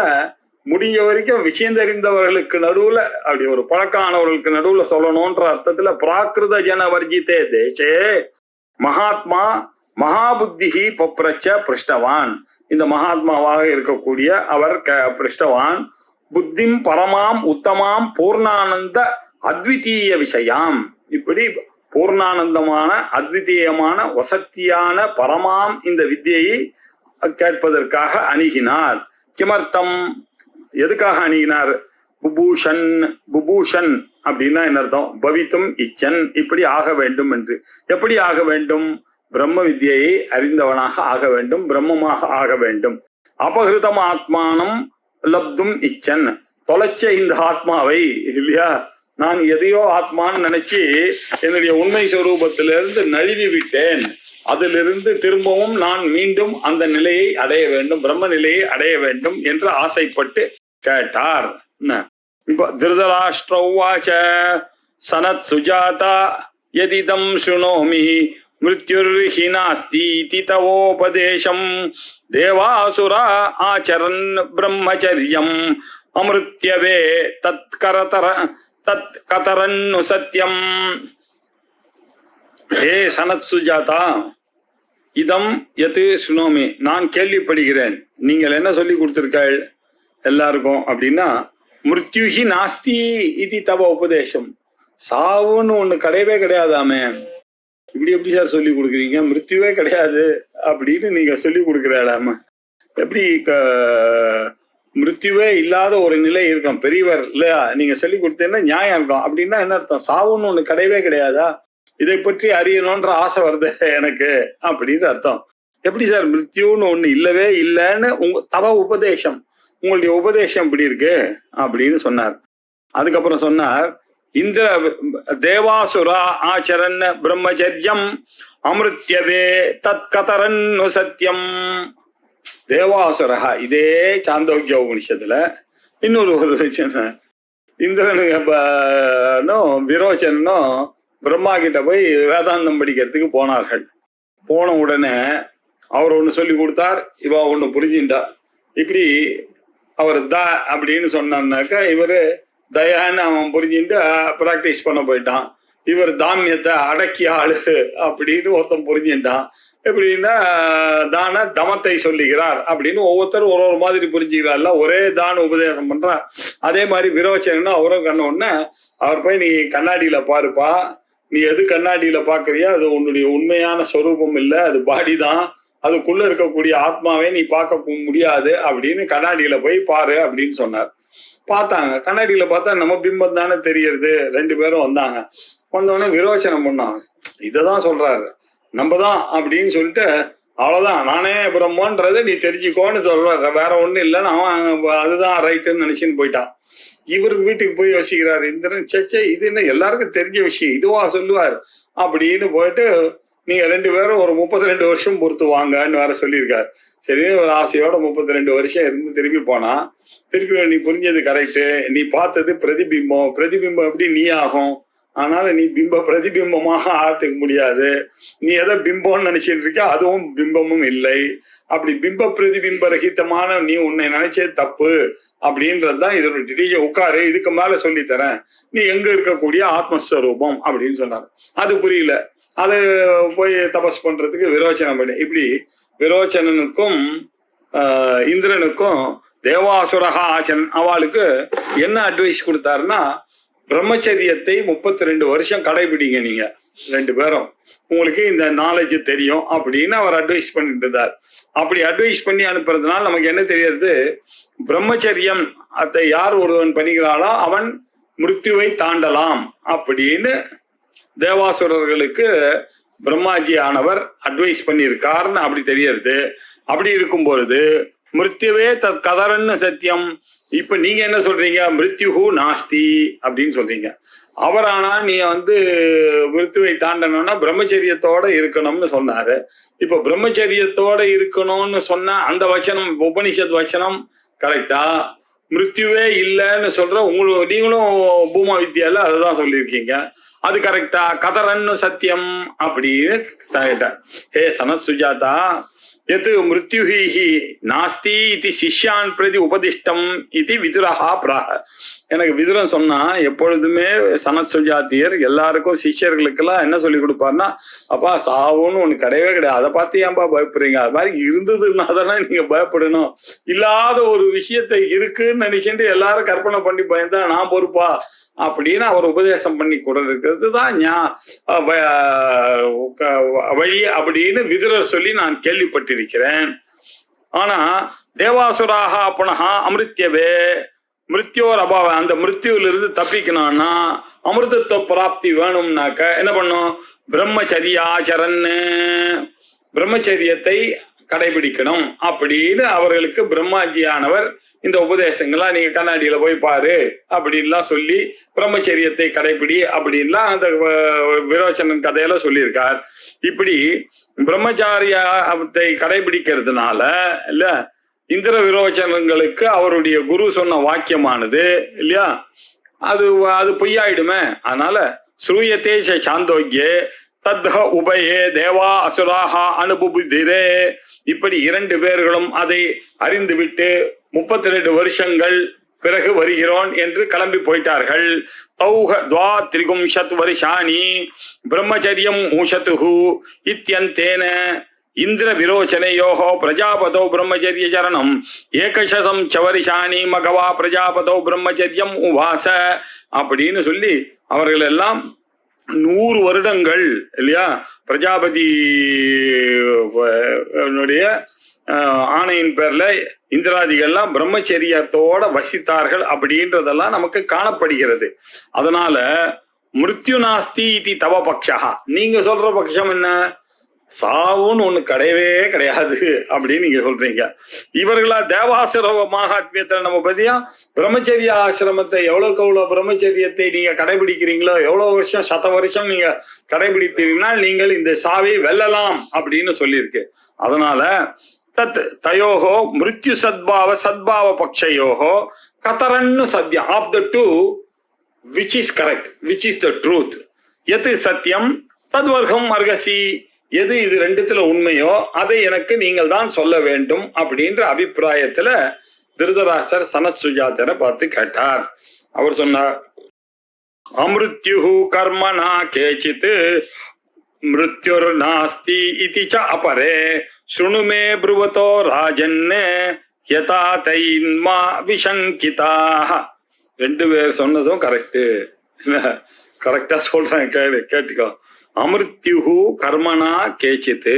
முடிஞ்ச வரைக்கும் விஷயம் தெரிந்தவர்களுக்கு நடுவுல, அப்படி ஒரு பழக்கானவர்களுக்கு நடுவுல சொல்லணும்ன்ற அர்த்தத்துல பிராகிருத ஜன வர்ஜித்தே தேசே மகாத்மா மகாபுத்தி பப்ரச்ச பிருஷ்டவான். இந்த மகாத்மாவாக இருக்கக்கூடிய அவர் பிருஷ்டவான் புத்திம் பரமாம் உத்தமாம் பூர்ணானந்த அத்விதீய விஷயாம். இப்படி பூர்ணானந்தமான அத்விதீயமான வசத்தியான பரமாம் இந்த வித்தியை கேட்பதற்காக அணுகினார். கிமர்த்தம், எதுக்காக அணுகினார்? புபூஷன், புபூஷன் அப்படின்னா என்ன அர்த்தம்? பவித்தும் இச்சன், இப்படி ஆக வேண்டும் என்று. எப்படி ஆக வேண்டும்? பிரம்ம வித்தியை அறிந்தவனாக ஆக வேண்டும், பிரம்மமாக ஆக வேண்டும். அபகிருதம் ஆத்மானம் லப்தும் இச்சன், தொலைச்ச இந்த ஆத்மாவை இல்லையா, நான் எதையோ ஆத்மான்னு நினைச்சு என்னுடைய உண்மை சொரூபத்திலிருந்து நழுவி விட்டேன். அதிலிருந்து திரும்பவும் நான் மீண்டும் அந்த நிலையை அடைய வேண்டும், பிரம்ம நிலையை அடைய வேண்டும் என்று ஆசைப்பட்டு கேட்டார். இப்ப திருதராஷ்டிரவாச்ச சனத் சுஜாதா யதிதம் ஸ்ருணோமி மிருத்யுர்ஹி நாஸ்தி தவோபதேசம் தேவாசுரா ஆச்சரன் பிரம்மச்சரியம் அமிருத்யவே தத் கதரன்னு சத்யம். ஹே சனத் சுஜாதா, இதம் எது சுனோமி, நான் கேள்விப்படுகிறேன். நீங்கள் என்ன சொல்லி கொடுத்திருக்காள் எல்லாருக்கும் அப்படின்னா, மிருத்யுஹி நாஸ்தி இது தவ உபதேசம். சாவுன்னு ஒண்ணு கிடையவே கிடையாதாமே. இப்படி எப்படி சார் சொல்லி கொடுக்குறீங்க? மிருத்யுவே கிடையாது அப்படின்னு நீங்க சொல்லி கொடுக்குறாடாம எப்படி? மிருத்யுவே இல்லாத ஒரு நிலை இருக்கும் பெரியவர் இல்லையா, நீங்க சொல்லி கொடுத்தீங்கன்னா நியாயம் இருக்கும். அப்படின்னா என்ன அர்த்தம்? சாவுன்னு ஒண்ணு கிடையவே கிடையாதா? இதை பற்றி அறியணும்ன்ற ஆசை வருது எனக்கு அப்படின்னு அர்த்தம். எப்படி சார் மிருத்யுன்னு ஒண்ணு இல்லவே இல்லைன்னு தவ உபதேசம், உங்களுடைய உபதேசம் இப்படி இருக்கு அப்படின்னு சொன்னார். அதுக்கப்புறம் சொன்னார், இந்த தேவாசுரா ஆச்சரன் பிரம்மச்சரியம் அமிருத்யவே தத் கதரன்னு சத்தியம். தேவாசுரா, இதே சாந்தோக்கிய உபனிஷத்துல இன்னொரு இந்திரனும் விரோச்சனும் பிரம்மா கிட்ட போய் வேதாந்தம் படிக்கிறதுக்கு போனார்கள். போன உடனே அவர் ஒண்ணு சொல்லி கொடுத்தார், இவ ஒண்ணு புரிஞ்சுட்டா. இப்படி அவர் அப்படின்னு சொன்னான்னாக்கா இவரு தயான்னு அவன் புரிஞ்சுட்டு பிராக்டிஸ் பண்ண போயிட்டான். இவர் தாமியத்தை அடக்கிய ஆளு அப்படின்னு ஒருத்தன் புரிஞ்சுட்டான். எப்படின்னா தான தமத்தை சொல்லுகிறார் அப்படின்னு ஒவ்வொருத்தரும் ஒரு மாதிரி புரிஞ்சுக்கிறார்ல, ஒரே தான உபதேசம் பண்றான். அதே மாதிரி விரோச்சனா அவரும் கண்ண உடனே அவர் போய் நீ கண்ணாடியில பாருப்பா, நீ எது கண்ணாடியில பாக்குறியா அது உன்னுடைய உண்மையான ஸ்வரூபம் இல்லை, அது பாடி தான், அதுக்குள்ள இருக்கக்கூடிய ஆத்மாவே நீ பார்க்க முடியாது அப்படின்னு கண்ணாடியில போய் பாரு அப்படின்னு சொன்னார். பார்த்தாங்க. கண்ணாடியில பார்த்தா நம்ம பிம்பம் தானே தெரியறது. 2 பேரும் வந்தாங்க. வந்தோடனே விரோச்சனம் பண்ணான். இததான் சொல்றாரு, நம்ம தான் அப்படின்னு சொல்லிட்டு, அவ்வளவுதான் நானே பிரம்மன்றதை நீ தெரிஞ்சுக்கோன்னு சொல்றாரு. வேற ஒண்ணும் இல்லைன்னு அவன் அதுதான் ரைட்டுன்னு நினைச்சுன்னு போயிட்டான். இவர் வீட்டுக்கு போய் யோசிக்கிறாரு, இந்திரன் சேச்சே இது என்ன எல்லாருக்கும் தெரிஞ்ச விஷயம், இதுவா சொல்லுவார் அப்படின்னு போயிட்டு, நீங்க 2 பேரும் ஒரு 32 வருஷம் பொறுத்து வாங்கன்னு வேற சொல்லியிருக்காரு. சரி, ஒரு ஆசையோட 32 வருஷம் இருந்து திரும்பி போனா, திருப்பி நீ புரிஞ்சது கரெக்டு, நீ பார்த்தது பிரதிபிம்பம், பிரதிபிம்பம் எப்படி நீ ஆகும், அதனால நீ பிரதிபிம்பமாக ஆகிறதுக்கு முடியாது, நீ எதை பிம்பம்னு நினைச்சிட்டு இருக்க அதுவும் பிம்பமும் இல்லை, அப்படி பிம்ப பிரதிபிம்ப ரகிதமான நீ உன்னை நினைச்சே தப்பு அப்படின்றதுதான் இதோட உட்காரு, இதுக்கு மேல சொல்லித்தரேன், நீ எங்க இருக்கக்கூடிய ஆத்மஸ்வரூபம் அப்படின்னு சொன்னார். அது புரியல. அது போய் தபஸ் பண்றதுக்கு விரோச்சனம் பண்ணி, இப்படி விரோச்சனனுக்கும் இந்திரனுக்கும் தேவாசுரகா ஆச்சன் அவளுக்கு என்ன அட்வைஸ் கொடுத்தாருன்னா, பிரம்மச்சரியத்தை 32 வருஷம் கடைபிடிங்க நீங்க 2 பேரும், உங்களுக்கு இந்த நாலேஜ் தெரியும் அப்படின்னு அவர் அட்வைஸ் பண்ணிட்டு இருந்தார். அப்படி அட்வைஸ் பண்ணி அனுப்புறதுனால நமக்கு என்ன தெரியுது, பிரம்மச்சரியம் அதை யார் ஒருவன் பண்ணிக்கிறாளோ அவன் மிருத்யுவை தாண்டலாம் அப்படின்னு தேவாசுரர்களுக்கு பிரம்மாஜி ஆனவர் அட்வைஸ் பண்ணியிருக்காருன்னு அப்படி தெரியறது. அப்படி இருக்கும் பொழுது மிருத்யுவே தத் கதரன்னு சத்தியம். இப்ப நீங்க என்ன சொல்றீங்க, மிருத்யுஹு நாஸ்தி அப்படின்னு சொல்றீங்க. அவரானா நீ மிருத்யுவை தாண்டணும்னா பிரம்மச்சரியத்தோட இருக்கணும்னு சொன்னாரு. இப்ப பிரம்மச்சரியத்தோட இருக்கணும்னு சொன்ன அந்த வச்சனம் உபனிஷத் வச்சனம் கரெக்டா? மிருத்யுவே இல்லைன்னு சொல்ற நீங்களும் பூமா வித்யால அதுதான் சொல்லியிருக்கீங்க, அது கரெக்டா? கதரன்னு சத்தியம் அப்படின்னு சொல்லிட்டார். ஹே சனசுஜாதா, எது மிருத்யுஹி நாஸ்தி இது சிஷ்யான் பிரதி உபதிஷ்டம் இது விதுரஹா பிராக. எனக்கு விதுரன் சொன்னா, எப்பொழுதுமே சனசுஜாத்தியர் எல்லாருக்கும் சிஷ்யர்களுக்கெல்லாம் என்ன சொல்லி கொடுப்பாருன்னா, அப்பா சாவுன்னு ஒண்ணு கிடையவே கிடையாது, அதை பார்த்து ஏன்பா பயப்படுறீங்க, அது மாதிரி இருந்ததுன்னா தானே நீங்க பயப்படணும், இல்லாத ஒரு விஷயத்தை இருக்குன்னு நினைச்சுட்டு எல்லாரும் கற்பனை பண்ணி பயந்தா நான் பொறுப்பா அப்படின்னு அவர் உபதேசம் பண்ணி கூட இருக்கிறது தான் வழி அப்படின்னு விதுரர் சொல்லி நான் கேள்விப்பட்டிருக்கிறேன். ஆனா தேவாசுராக புனகா அமிர்த்தியவே மிருத்யோர் அபாவ, அந்த மிருத்யுவிலிருந்து தப்பிக்கணும்னா அமிர்தத்துவ பிராப்தி வேணும்னாக்க என்ன பண்ணும், பிரம்மச்சரியாச்சரன்னு பிரம்மச்சரியத்தை கடைபிடிக்கணும் அப்படின்னு அவர்களுக்கு பிரம்மாஜியானவர் இந்த உபதேசங்களா நீங்க கண்ணாடியில போய் பாரு அப்படின்லாம் சொல்லி பிரம்மச்சரியத்தை கடைபிடி அப்படின்லாம் அந்த விரோச்சனன் கதையில சொல்லியிருக்கார். இப்படி பிரம்மச்சாரியத்தை கடைபிடிக்கிறதுனால இல்ல இந்திர விரோச்சனங்களுக்கு அவருடைய குரு சொன்ன வாக்கியமானது இல்லையா, அது பொய்யாயிடுமே. அதனால ஸ்ரூயத்தே சாந்தோக்கியே தத்ஹ உபயே தேவா அசுராஹா அனுபுதிரே, இப்படி 2 பேர்களும் அதை அறிந்துவிட்டு 32 வருஷங்கள் பிறகு வருகிறோன் என்று கிளம்பி போயிட்டார்கள். தௌஹ துவா திரிகும்ஷத் வருஷாணி பிரம்மச்சரியம் மூஷத்துஹு இத்யந்தேன இந்திர விரோச்சனையோஹோ பிரஜாபதோ பிரம்மச்சரிய சரணம் ஏகசதம் சவரிஷாணி மகவா பிரஜாபதோ பிரம்மச்சரியம் உவாச அப்படின்னு சொல்லி அவர்கள் எல்லாம் 100 வருடங்கள் இல்லையா பிரஜாபதி ஆணையின் பேர்ல இந்திராதிகள்லாம் பிரம்மச்சரியத்தோட வசித்தார்கள் அப்படின்றதெல்லாம் நமக்கு காணப்படுகிறது. அதனால மிருத்யு நாஸ்தி இதி தவ பக்ஷா, நீங்க சொல்ற பட்சம் என்ன, சாவுன்னு ஒண்ணு கிடையவே கிடையாது அப்படின்னு நீங்க சொல்றீங்க. இவர்களா தேவாசுர மகாத்மியத்துல நம்ம பத்தியா பிரம்மச்சரிய ஆசிரமத்தை எவ்வளவு பிரம்மச்சரியத்தை நீங்க கடைபிடிக்கிறீங்களோ, எவ்வளவு வருஷம் 100 வருஷம் நீங்க கடைபிடித்தீங்கன்னா நீங்கள் இந்த சாவை வெல்லலாம் அப்படின்னு சொல்லியிருக்கு. அதனால தத் தயோஹோ மிருத்யு சத்பாவ பக்ஷயோஹோ கதரன்னு சத்யம் of the two which is correct, which is the truth, எது சத்தியம் தத்வர்க்கம் அர்கசி, எது இது 2த்துல உண்மையோ அதை எனக்கு நீங்கள் தான் சொல்ல வேண்டும் அப்படின்ற அபிப்பிராயத்துல திருதராஷ்டிரர் சனசுஜாதரை பார்த்து கேட்டார். அவர் சொன்னார், அமிருத்யு கர்மணா கேச்சித் மிருத்யுர் நாஸ்தி இதி ச அபரே ஸ்ருணுமே ப்ருவதோ ராஜன் யதா தைன்மா விசங்கிதாக. 2 பேர் சொன்னதும் கரெக்டா சொல்றேன், கேட்டுக்கோ. அமிருத்யு கர்மனா கேச்சித்து,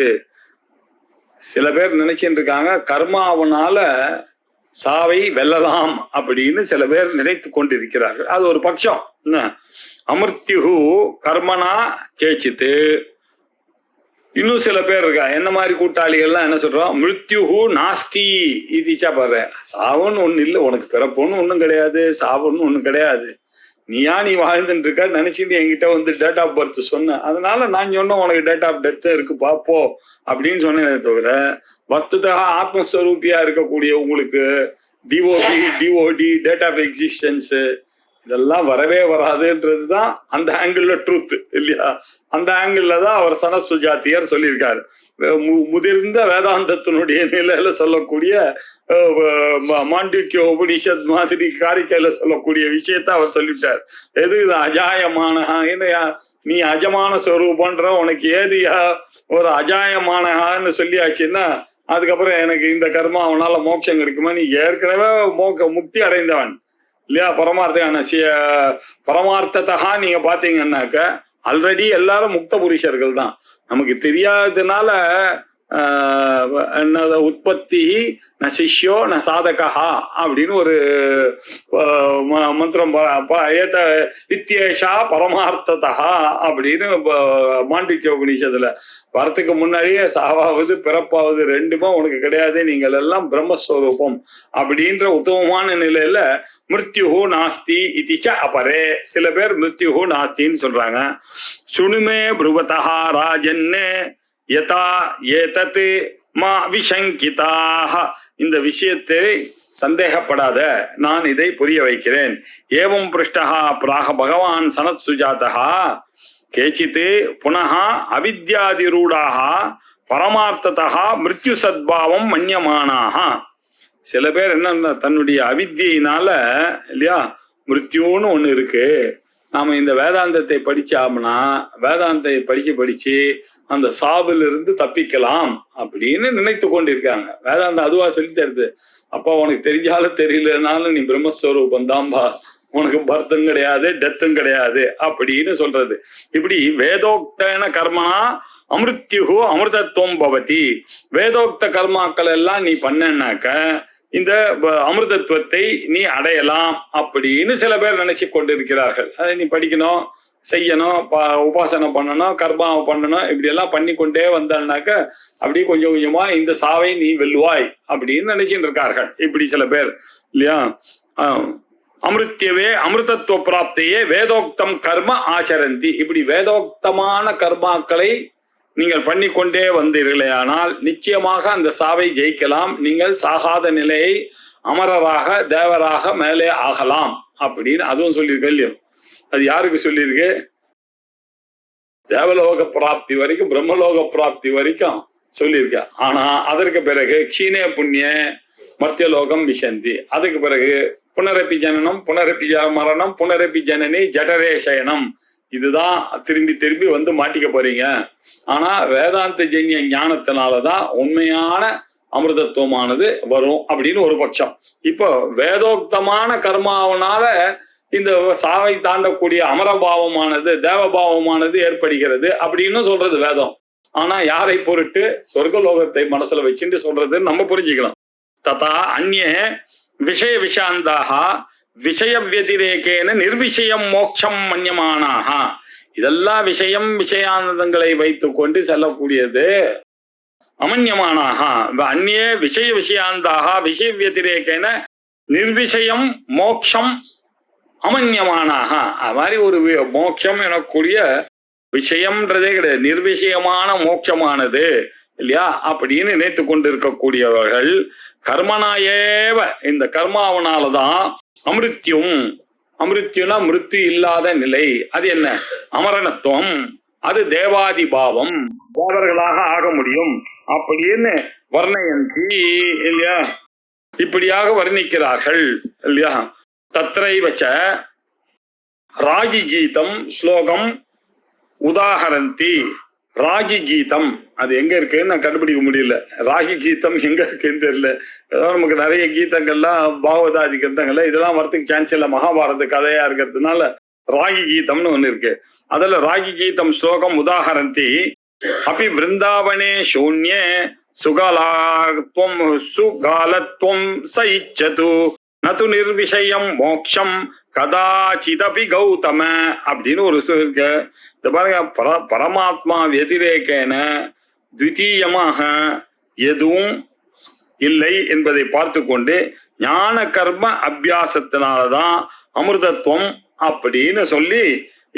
சில பேர் நினைச்சுட்டு இருக்காங்க கர்மாவனால சாவை வெல்லலாம் அப்படின்னு சில பேர் நினைத்து கொண்டிருக்கிறார்கள். அது ஒரு பட்சம். அமிர்த்யுஹு கர்மனா கேச்சித்து. இன்னும் சில பேர் இருக்கா, என்ன மாதிரி கூட்டாளிகள்லாம் என்ன சொல்றோம், மிருத்யுஹு நாஸ்தி இதுச்சா பாரு, சாவுன்னு ஒண்ணு இல்லை, உனக்கு பிறப்புன்னு ஒன்றும் கிடையாது, சாவுன்னு ஒன்றும் கிடையாது, நீ வாழ்ந்துட்டு இருக்க நினைச்சிட்டு என்கிட்ட வந்து டேட் ஆஃப் பர்த் சொன்ன, அதனால நான் சொன்னேன் உனக்கு டேட் ஆஃப் டெத் இருக்கு பாப்போ அப்படின்னு சொன்னேன். தவிர வஸ்துதாக ஆத்மஸ்வரூபியா இருக்கக்கூடிய உங்களுக்கு டிஓடி டேட் ஆஃப் எக்ஸிஸ்டன்ஸ் இதெல்லாம் வரவே வராதுன்றதுதான் அந்த ஆங்கிள் ட்ரூத் இல்லையா? அந்த ஆங்கிள் தான் அவர் சனத் சுஜாத்தியர் சொல்லியிருக்காரு. முதிர்ந்த வேதாந்தத்தினுடைய நிலையில சொல்லக்கூடிய மாண்டிக்யோ உபனிஷத் மாதிரி காரிக்கையில சொல்லக்கூடிய விஷயத்த அவர் சொல்லிவிட்டார். எது அஜாயமான, என்னையா நீ அஜமான ஸ்வரூபன்ற, உனக்கு ஏதியா ஒரு அஜாயமானன்னு சொல்லியாச்சுன்னா அதுக்கப்புறம் எனக்கு இந்த கர்மா அவனால மோட்சம் கிடைக்குமா? நீ ஏற்கனவே முக்தி அடைந்தவன் இல்லையா? பரமார்த்தத்தகா நீங்க பாத்தீங்கன்னாக்க ஆல்ரெடி எல்லாரும் முக்த புருஷர்கள் தான். நமக்கு தெரியாததுனால உற்பத்தி ந சிஷ்யோ ந சாதகா அப்படின்னு ஒரு மந்திரம், வித்யேஷா பரமார்த்ததா அப்படின்னு மாண்டிக்ய உபநிஷத்துல வரத்துக்கு முன்னாடியே சாவாவது பிறப்பாவது ரெண்டுமே உனக்கு கிடையாது, நீங்கள் எல்லாம் பிரம்மஸ்வரூபம் அப்படின்ற உத்தமமான நிலையில மிருத்யுஹு நாஸ்தி இதிச்ச அபரே. சில பேர் மிருத்யுஹு நாஸ்தின்னு சொல்றாங்க. சுணுமே ப்ருவதா ராஜன்னு யதா ஏதத் மா விசங்கிதாக. இந்த விஷயத்தை சந்தேகப்படாத, நான் இதை புரிய வைக்கிறேன். ஏவம் பிருஷ்டா பிராக பகவான் சனத் சுஜாதா கேச்சித் புனः அவித்யாதிரூடாக பரமார்த்ததா மிருத்யு சத்பாவம் மன்யமானாக. சில பேர் என்ன, தன்னுடைய அவித்தியினால இல்லையா மிருத்யுன்னு ஒண்ணு இருக்கு, நாம இந்த வேதாந்தத்தை படிச்சோம்னா வேதாந்தத்தை படிச்சு அந்த சாவில் இருந்து தப்பிக்கலாம் அப்படின்னு நினைத்து கொண்டிருக்காங்க. வேதாந்தம் அதுவா சொல்லி தருது, அப்பா உனக்கு தெரிஞ்சாலும் தெரியலனாலும் நீ பிரம்மஸ்வரூபம் தான்பா, உனக்கு பர்த்தும் கிடையாது டெத்தும் கிடையாது அப்படின்னு சொல்றது. இப்படி வேதோக்தன கர்மனா அமிர்த்யுஹு அமிர்தத்துவம் பவதி. வேதோக்த கர்மாக்கள் எல்லாம் நீ பண்ணனாக்க இந்த அமிர்தத்துவத்தை நீ அடையலாம் அப்படின்னு சில பேர் நினைச்சு கொண்டிருக்கிறார்கள். அதை நீ படிக்கணும், செய்யணும், உபாசனை பண்ணணும், கர்மாவை பண்ணணும், இப்படி எல்லாம் பண்ணி கொண்டே வந்தான்னாக்க அப்படி கொஞ்சம் கொஞ்சமா இந்த சாவை நீ வெல்லுவாய் அப்படின்னு நினைச்சிட்டு இருக்கார்கள். இப்படி சில பேர் இல்லையா? அமிர்த்தியவே அமிர்தத்துவ பிராப்தியே வேதோக்தம் கர்ம ஆச்சரந்தி. இப்படி வேதோக்தமான கர்மாக்களை நீங்கள் பண்ணிக்கொண்டே வந்தீர்களே ஆனால் நிச்சயமாக அந்த சாவை ஜெயிக்கலாம், நீங்கள் சாகாத நிலையை அமரராக தேவராக மேலே ஆகலாம் அப்படின்னு அதுவும் சொல்லியிருக்க இல்லையோ? அது யாருக்கு சொல்லியிருக்கு? தேவலோக பிராப்தி வரைக்கும் பிரம்மலோக பிராப்தி வரைக்கும் சொல்லியிருக்க. ஆனா அதற்கு பிறகு க்ஷீணே புண்ணிய மர்த்தியலோகம் விசந்தி, அதுக்கு பிறகு புனரப்பி ஜனனம் புனரப்பி மரணம் புனரப்பி ஜனனி ஜடரே சயனம், இதுதான் திரும்பி வந்து மாட்டிக்க போறீங்க. ஆனா வேதாந்த ஜென்ய ஞானத்தினாலதான் உண்மையான அமிர்தத்துவமானது வரும் அப்படின்னு ஒரு பட்சம். இப்போ வேதோக்தமான கர்மாவனால இந்த சாவை தாண்டக்கூடிய அமரபாவமானது தேவபாவமானது ஏற்படுகிறது அப்படின்னு சொல்றது வேதம். ஆனா யாரை பொருட்டு? சொர்க்கலோகத்தை மனசுல வச்சுட்டு சொல்றது நம்ம புரிஞ்சுக்கலாம். ததா அந்நிய விஷய விஷாந்தாக விஷய வத்திரேகேன நிர்விஷயம் மோட்சம் மன்யமானாக. இதெல்லாம் விஷயானந்தங்களை வைத்து கொண்டு செல்லக்கூடியது அமன்யமானாக. அந்நிய விஷயாந்தாக விஷய வத்திரேகேன நிர்விஷயம் மோட்சம் அமன்யமானாக. அது மாதிரி ஒரு மோட்சம் எனக்கூடிய விஷயம்ன்றதே கிடையாது, நிர்விஷயமான மோட்சமானது இல்லையா அப்படின்னு நினைத்து கொண்டிருக்கக்கூடியவர்கள் கர்மனாயேவ, இந்த கர்மாவனாலதான் அமிர்த்யுனா மிருத்யு இல்லாத நிலை, அது என்ன அமரணத்துவம், அது தேவாதி பாவம், தேவர்களாக ஆக முடியும் அப்படின்னு வர்ணயந்தி இல்லையா, இப்படியாக வர்ணிக்கிறார்கள் இல்லையா. தத்ரைவச்ச ராகி கீதம் ஸ்லோகம் உதாகரந்தி. ராகி கீதம் அது எங்க இருக்குன்னு நான் கண்டுபிடிக்க முடியல. ராகி கீதம் எங்க இருக்குன்னு தெரியல. ஏதோ நமக்கு நிறைய கீதங்கள்லாம் பாகவதாதி கிரந்தங்கள்ல இதெல்லாம் வரத்துக்கு சான்ஸ் இல்லை, மகாபாரத கதையா இருக்கிறதுனால ராகி கீதம்னு ஒண்ணு இருக்கு. அதுல ராகி கீதம் ஸ்லோகம் உதாகரந்தி. அப்படி விருந்தாவனே சூன்யே சுகாலத்வம் சயிச்சது நது நிர்விஷயம் மோக்ஷம் கதாச்சிதபி கௌதம அப்படின்னு ஒரு இருக்கு. இந்த பாருங்க, பரமாத்மா வெதிரேகேன த்விதீயமாக எதுவும் இல்லை என்பதை பார்த்து கொண்டு ஞான கர்ம அபியாசத்தினாலதான் அமிர்தத்துவம் அப்படின்னு சொல்லி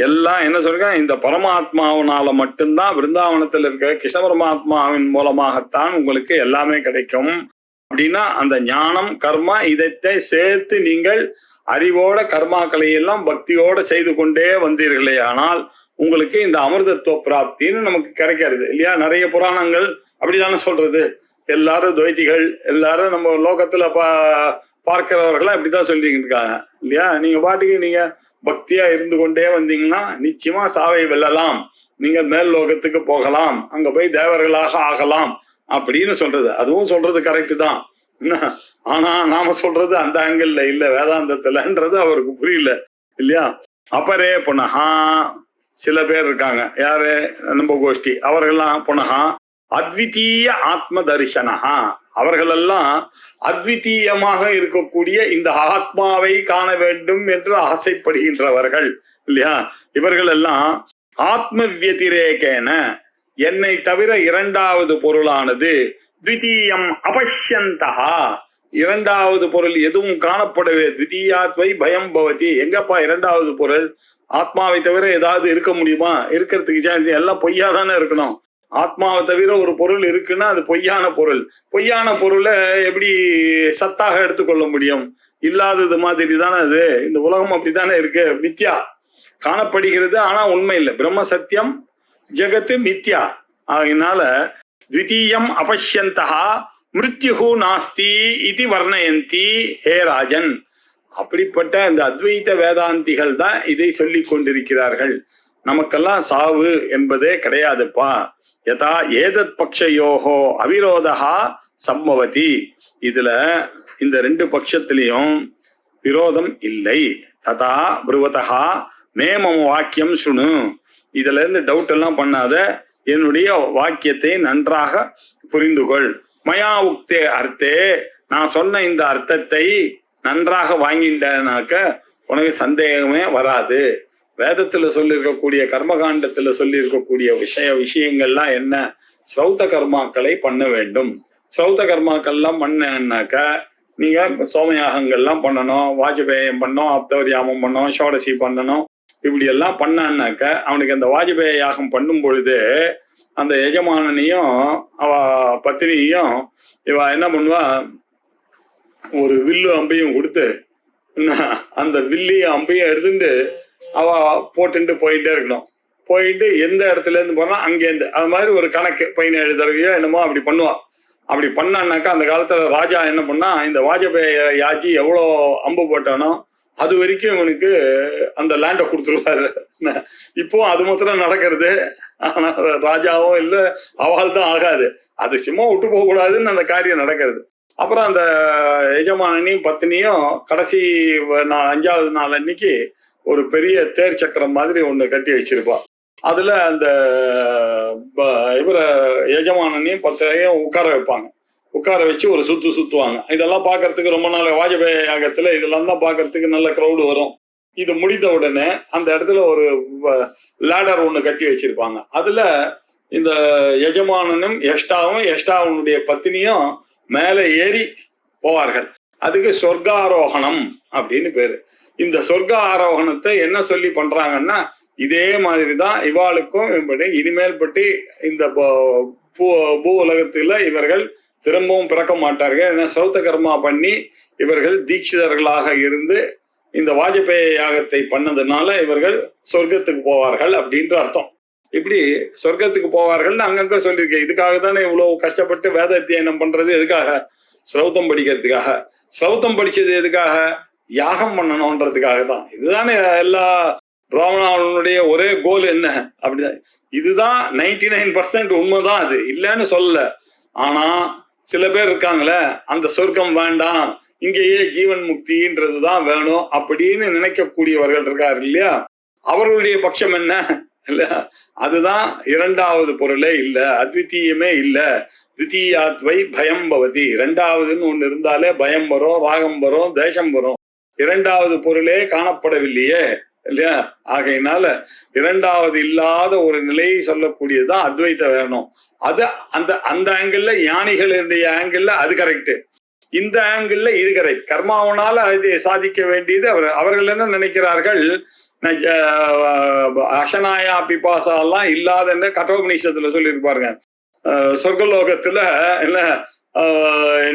எல்லாம் என்ன சொல்ற, இந்த பரமாத்மாவினால மட்டும்தான் விருந்தாவனத்தில் இருக்க கிருஷ்ண பரமாத்மாவின் மூலமாகத்தான் உங்களுக்கு எல்லாமே கிடைக்கும் அப்படின்னா அந்த ஞானம் கர்மா இதைத்தை சேர்த்து நீங்கள் அறிவோட கர்மாக்களை எல்லாம் பக்தியோட செய்து கொண்டே வந்தீர்களே ஆனால் உங்களுக்கு இந்த அமிர்தத்துவ பிராப்தின்னு நமக்கு கிடைக்கிறது இல்லையா. நிறைய புராணங்கள் அப்படிதானே சொல்றது. எல்லாரும் துவைத்திகள் எல்லாரும் நம்ம லோகத்துல பார்க்கிறவர்களா இப்படிதான் சொல்லிட்டு இருக்காங்க இல்லையா. நீங்க பாட்டுக்கு நீங்க பக்தியா இருந்து கொண்டே வந்தீங்கன்னா நிச்சயமா சாவை வெல்லலாம், நீங்க மேல் லோகத்துக்கு போகலாம், அங்க போய் தேவர்களாக ஆகலாம் அப்படின்னு சொல்றது. அதுவும் சொல்றது கரெக்டு தான். ஆனா நாம சொல்றது அந்த ஆங்கிள் இல்ல வேதாந்தத்துலன்றது அவருக்கு புரியல இல்லையா. அப்பரே புனகா சில பேர் இருக்காங்க, யாரு நம்ம கோஷ்டி, அவர்கள்லாம் புனகா அத்விதீய ஆத்ம தரிசனஹா, அவர்களெல்லாம் அத்விதீயமாக இருக்கக்கூடிய இந்த ஆத்மாவை காண வேண்டும் என்று ஆசைப்படுகின்றவர்கள் இல்லையா. இவர்கள் எல்லாம் ஆத்ம வியதிரேகேன என்னை தவிர இரண்டாவது பொருளானது த்விதீயம் அபஷ்யந்தஹா, இரண்டாவது பொருள் எதுவும் காணப்படவே த்விதீயாத்வை பயம் பவதி. எங்கப்பா இரண்டாவது பொருள்? ஆத்மாவை தவிர ஏதாவது இருக்க முடியுமா? இருக்கிறதுக்கு சான்ஸ் எல்லாம் பொய்யாதானே இருக்கணும். ஆத்மாவை தவிர ஒரு பொருள் இருக்குன்னா அது பொய்யான பொருள். பொய்யான பொருளை எப்படி சத்தாக எடுத்துக்கொள்ள முடியும்? இல்லாதது மாதிரி தானே அது. இந்த உலகம் அப்படித்தானே இருக்கு, மித்யா காணப்படுகிறது ஆனா உண்மை இல்லை. பிரம்ம சத்தியம், ஜெகத்து மித்யா. அதனால த்விதீயம் அபஷ்யந்தஹா மிருத்யுஹு நாஸ்தி இது வர்ணயந்தி ஹே ராஜன். அப்படிப்பட்ட இந்த அத்வைத வேதாந்திகள் தான் இதை சொல்லி கொண்டிருக்கிறார்கள். நமக்கெல்லாம் சாவு என்பதே கிடையாதுப்பா. யதா ஏதத் பக்ஷயோகோ அவிரோதா சம்பவதி. இதுல இந்த ரெண்டு பட்சத்திலையும் விரோதம் இல்லை. ததா புருவதா மேமம் வாக்கியம் சுணு. இதுல இருந்து டவுட் எல்லாம் பண்ணாத, என்னுடைய வாக்கியத்தை நன்றாக புரிந்துகொள். மயா உக்தே அர்த்தே, நான் சொன்ன இந்த அர்த்தத்தை நன்றாக வாங்கிட்டேனாக்க உனக்கு சந்தேகமே வராது. வேதத்துல சொல்லியிருக்கக்கூடிய கர்மகாண்டத்துல சொல்லியிருக்கக்கூடிய விஷயங்கள்லாம் என்ன? ஸ்ரௌத கர்மாக்களை பண்ண வேண்டும். ஸ்ரௌத கர்மாக்கள்லாம் பண்ணனாக்க நீங்க சோமயாகங்கள்லாம் பண்ணணும், வாஜபேயம் பண்ணணும், அப்தவரியாமம் பண்ணணும், ஷோடசி பண்ணணும். இப்படி எல்லாம் பண்ணான்னாக்க அவனுக்கு அந்த வாஜபேய யாகம் பண்ணும் பொழுது அந்த எஜமானனையும் அவ பத்தினியையும் இவ என்ன பண்ணுவா, ஒரு வில்லு அம்பையும் கொடுத்து அந்த வில்லையும் அம்பையும் எடுத்துட்டு அவ போட்டுட்டு போயிட்டே இருக்கணும். போயிட்டு எந்த இடத்துல இருந்து போனா அங்கேருந்து அது மாதிரி ஒரு கணக்கு 17 தடவையோ என்னமோ அப்படி பண்ணுவான். அப்படி பண்ணான்னாக்கா அந்த காலத்துல ராஜா என்ன பண்ணா, இந்த வாஜபேய யாச்சி எவ்வளோ அம்பு போட்டானோ அது வரைக்கும் இவனுக்கு அந்த லேண்டை கொடுத்துருவாரு. இப்போ அது மாத்திரம் நடக்கிறது. ஆனா ராஜாவும் இல்லை, அவள் தான் ஆகாது. அது சும்மா விட்டு போக கூடாதுன்னு அந்த காரியம் நடக்கிறது. அப்புறம் அந்த எஜமானனையும் பத்தினியும் கடைசி 5வது நாள் அன்னைக்கு ஒரு பெரிய தேர் சக்கரம் மாதிரி ஒண்ணு கட்டி வச்சிருப்பா. அதுல அந்த இவரை எஜமானனையும் பத்திரையும் உட்கார வைப்பாங்க. உட்கார வச்சு ஒரு சுத்துவாங்க. இதெல்லாம் பாக்குறதுக்கு ரொம்ப நாள் வாஜபேய யாகத்துல இதெல்லாம் தான் பாக்குறதுக்கு நல்ல கிரௌடு வரும். இது முடிந்த உடனே அந்த இடத்துல ஒரு லேடர் ஒண்ணு கட்டி வச்சிருப்பாங்க. அதுல இந்த எஜமானனும் எஷ்டாவனுடைய பத்தினியும் மேல ஏறி போவார்கள். அதுக்கு சொர்க்காரோகணம் அப்படின்னு பேரு. இந்த சொர்க்க ஆரோகணத்தை என்ன சொல்லி பண்றாங்கன்னா, இதே மாதிரிதான் இவாளுக்கும் இனிமேல் பற்றி இந்த பூ உலகத்துல இவர்கள் திரும்பவும் பிறக்க மாட்டார்கள். ஏன்னா ஸ்ரௌத கர்மா பண்ணி இவர்கள் தீட்சிதர்களாக இருந்து இந்த வாஜபேய யாகத்தை பண்ணதுனால இவர்கள் சொர்க்கத்துக்கு போவார்கள் அப்படின்ற அர்த்தம். இப்படி சொர்க்கத்துக்கு போவார்கள்னு அங்கங்க சொல்லியிருக்கேன். இதுக்காக தானே இவ்வளவு கஷ்டப்பட்டு வேத அத்தியனம் பண்றது. எதுக்காக? ஸ்ரௌதம் படிக்கிறதுக்காக. ஸ்ரௌதம் படிச்சது எதுக்காக? யாகம் பண்ணணும்ன்றதுக்காக தான். இதுதானே எல்லா பிராமணனுடைய ஒரே கோல். என்ன அப்படிதான், இதுதான் 99% உண்மைதான். அது இல்லைன்னு சொல்லல. ஆனா சில பேர் இருக்காங்களே, அந்த சொர்க்கம் வேண்டாம், இங்கேயே ஜீவன் முக்தின்றதுதான் வேணும் அப்படின்னு நினைக்கக்கூடியவர்கள் இருக்காரு இல்லையா. அவர்களுடைய பட்சம் என்ன இல்ல, அதுதான் இரண்டாவது பொருளே இல்ல, அத்விதீயமே இல்ல, தித்தீயாத்வை பயம் பவதி. இரண்டாவதுன்னு ஒண்ணு இருந்தாலே பயம் வரும், ராகம் வரும், தேசம் வரும். இரண்டாவது பொருளே காணப்படவில்லையே இல்லையா? ஆகையினால இரண்டாவது இல்லாத ஒரு நிலையை சொல்லக்கூடியதுதான் அத்வைத்த வேணும். அது அந்த அந்த ஆங்கிள் ஞானிகளுடைய ஆங்கிள் அது கரெக்ட், இந்த ஆங்கிள் இது கரெக்ட். கர்மாவனால அதை சாதிக்க வேண்டியது அவர்கள் என்ன நினைக்கிறார்கள், அசனாயா பிபாசா எல்லாம் இல்லாத கட்டோபனிஷத்துல சொல்லியிருப்பாருங்க. சொர்க்கலோகத்துல இல்ல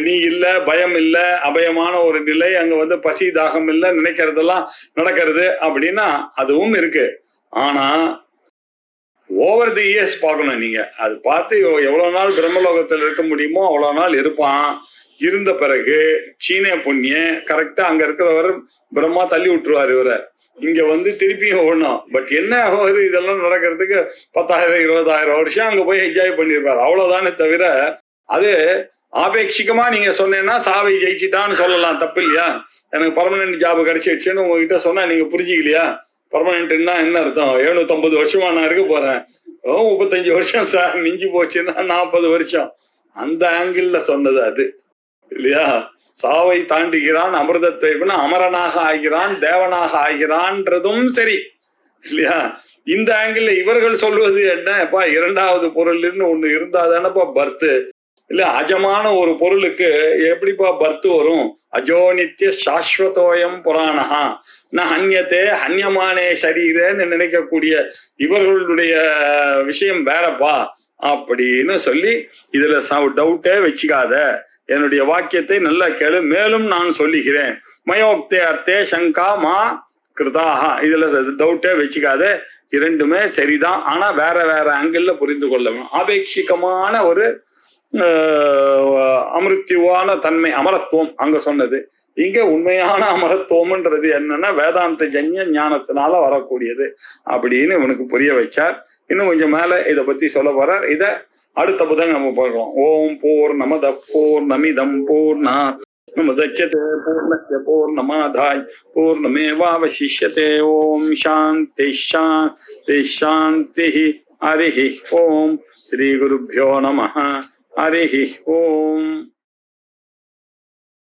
நீ இல்ல, பயம் இல்ல, அபயமான ஒரு நிலை, அங்க பசி தாகம் இல்ல, நினைக்கிறதெல்லாம் நடக்கிறது அப்படின்னா அதுவும் இருக்கு. ஆனா ஓவர் தி இயர்ஸ் பார்க்கணும் நீங்க. அது பார்த்து எவ்வளவு நாள் பிரம்மலோகத்துல இருக்க முடியுமோ அவ்வளவு நாள் இருப்பான். இருந்த பிறகு சீனே புண்ணிய கரெக்டா அங்க இருக்கிறவர் பிரம்மா தள்ளி விட்டுருவாரு இவரை. இங்க திருப்பியும் ஓடணும். பட் என்ன ஆகுது, இதெல்லாம் நடக்கிறதுக்கு 10,000 20,000 வருஷம் அங்க போய் என்ஜாய் பண்ணிருப்பாரு. அவ்வளவுதானே தவிர அது ஆபேட்சிகமா நீங்க சொன்னேன்னா சாவை ஜெயிச்சிட்டான்னு சொல்லலாம், தப்பு இல்லையா? எனக்கு பர்மனன்ட் ஜாப் கிடைச்சிடுச்சுன்னு உங்ககிட்ட சொன்னா நீங்க புரிஞ்சுக்கலையா? பர்மனன்ட்னா என்ன அர்த்தம்? 750 வருஷமா நான் இருக்க போறேன். 35 வருஷம் சார், மிஞ்சி போச்சுன்னா 40 வருஷம். அந்த ஆங்கிள் சொன்னது அது இல்லையா? சாவை தாண்டுகிறான், அமிர்தத்தை அமரனாக ஆகிறான், தேவனாக ஆகிறான்றதும் சரி இல்லையா? இந்த ஆங்கிள் இவர்கள் சொல்வது என்னப்பா, இரண்டாவது பொருள்னு ஒண்ணு இருந்தா தானப்பா பர்த்து இல்ல? அஜமான ஒரு பொருளுக்கு எப்படிப்பா பர்த்து வரும்? அஜோ நித்திய சாஸ்வதோயம் புராணஹா ந ஹன்யத்தே ஹன்யமானே சரீரன்னு நினைக்கக்கூடிய இவர்களுடைய விஷயம் வேறப்பா அப்படின்னு சொல்லி இதுல டவுட்டே வச்சுக்காத, என்னுடைய வாக்கியத்தை நல்லா கேளு, மேலும் நான் சொல்லுகிறேன். மயோக்தே அர்த்தே சங்கா மா கிருதாஹா, இதுல டவுட்டே வச்சுக்காத, இரண்டுமே சரிதான். ஆனா வேற வேற ஆங்கிள் புரிந்து கொள்ளணும். ஆபேட்சிகமான ஒரு அமிர்த்திவான தன்மை, அமரத்துவம் அங்க சொன்னது. இங்க உண்மையான அமரத்துவம்ன்றது என்னன்னா வேதாந்த ஜன்ய ஞானத்தினால வரக்கூடியது அப்படின்னு இவனுக்கு புரிய வச்சார். இன்னும் கொஞ்சம் மேல இதை பத்தி சொல்ல போறார். இத அடுத்த புதன் நம்ம பார்க்கலாம். ஓம் பூர்ணமத பூர்ணமிதம் பூர்ணாத் முதச்யதே பூர்ணஸ்ய பூர்ணமாதாய் பூர்ணமேவாவசிஷ்யதே. ஓம் சாந்தி சாந்தி சாந்தி. ஹரிஹி ஓம். ஸ்ரீ குருभ्यो நமः. ஹரிஹி ஓம்.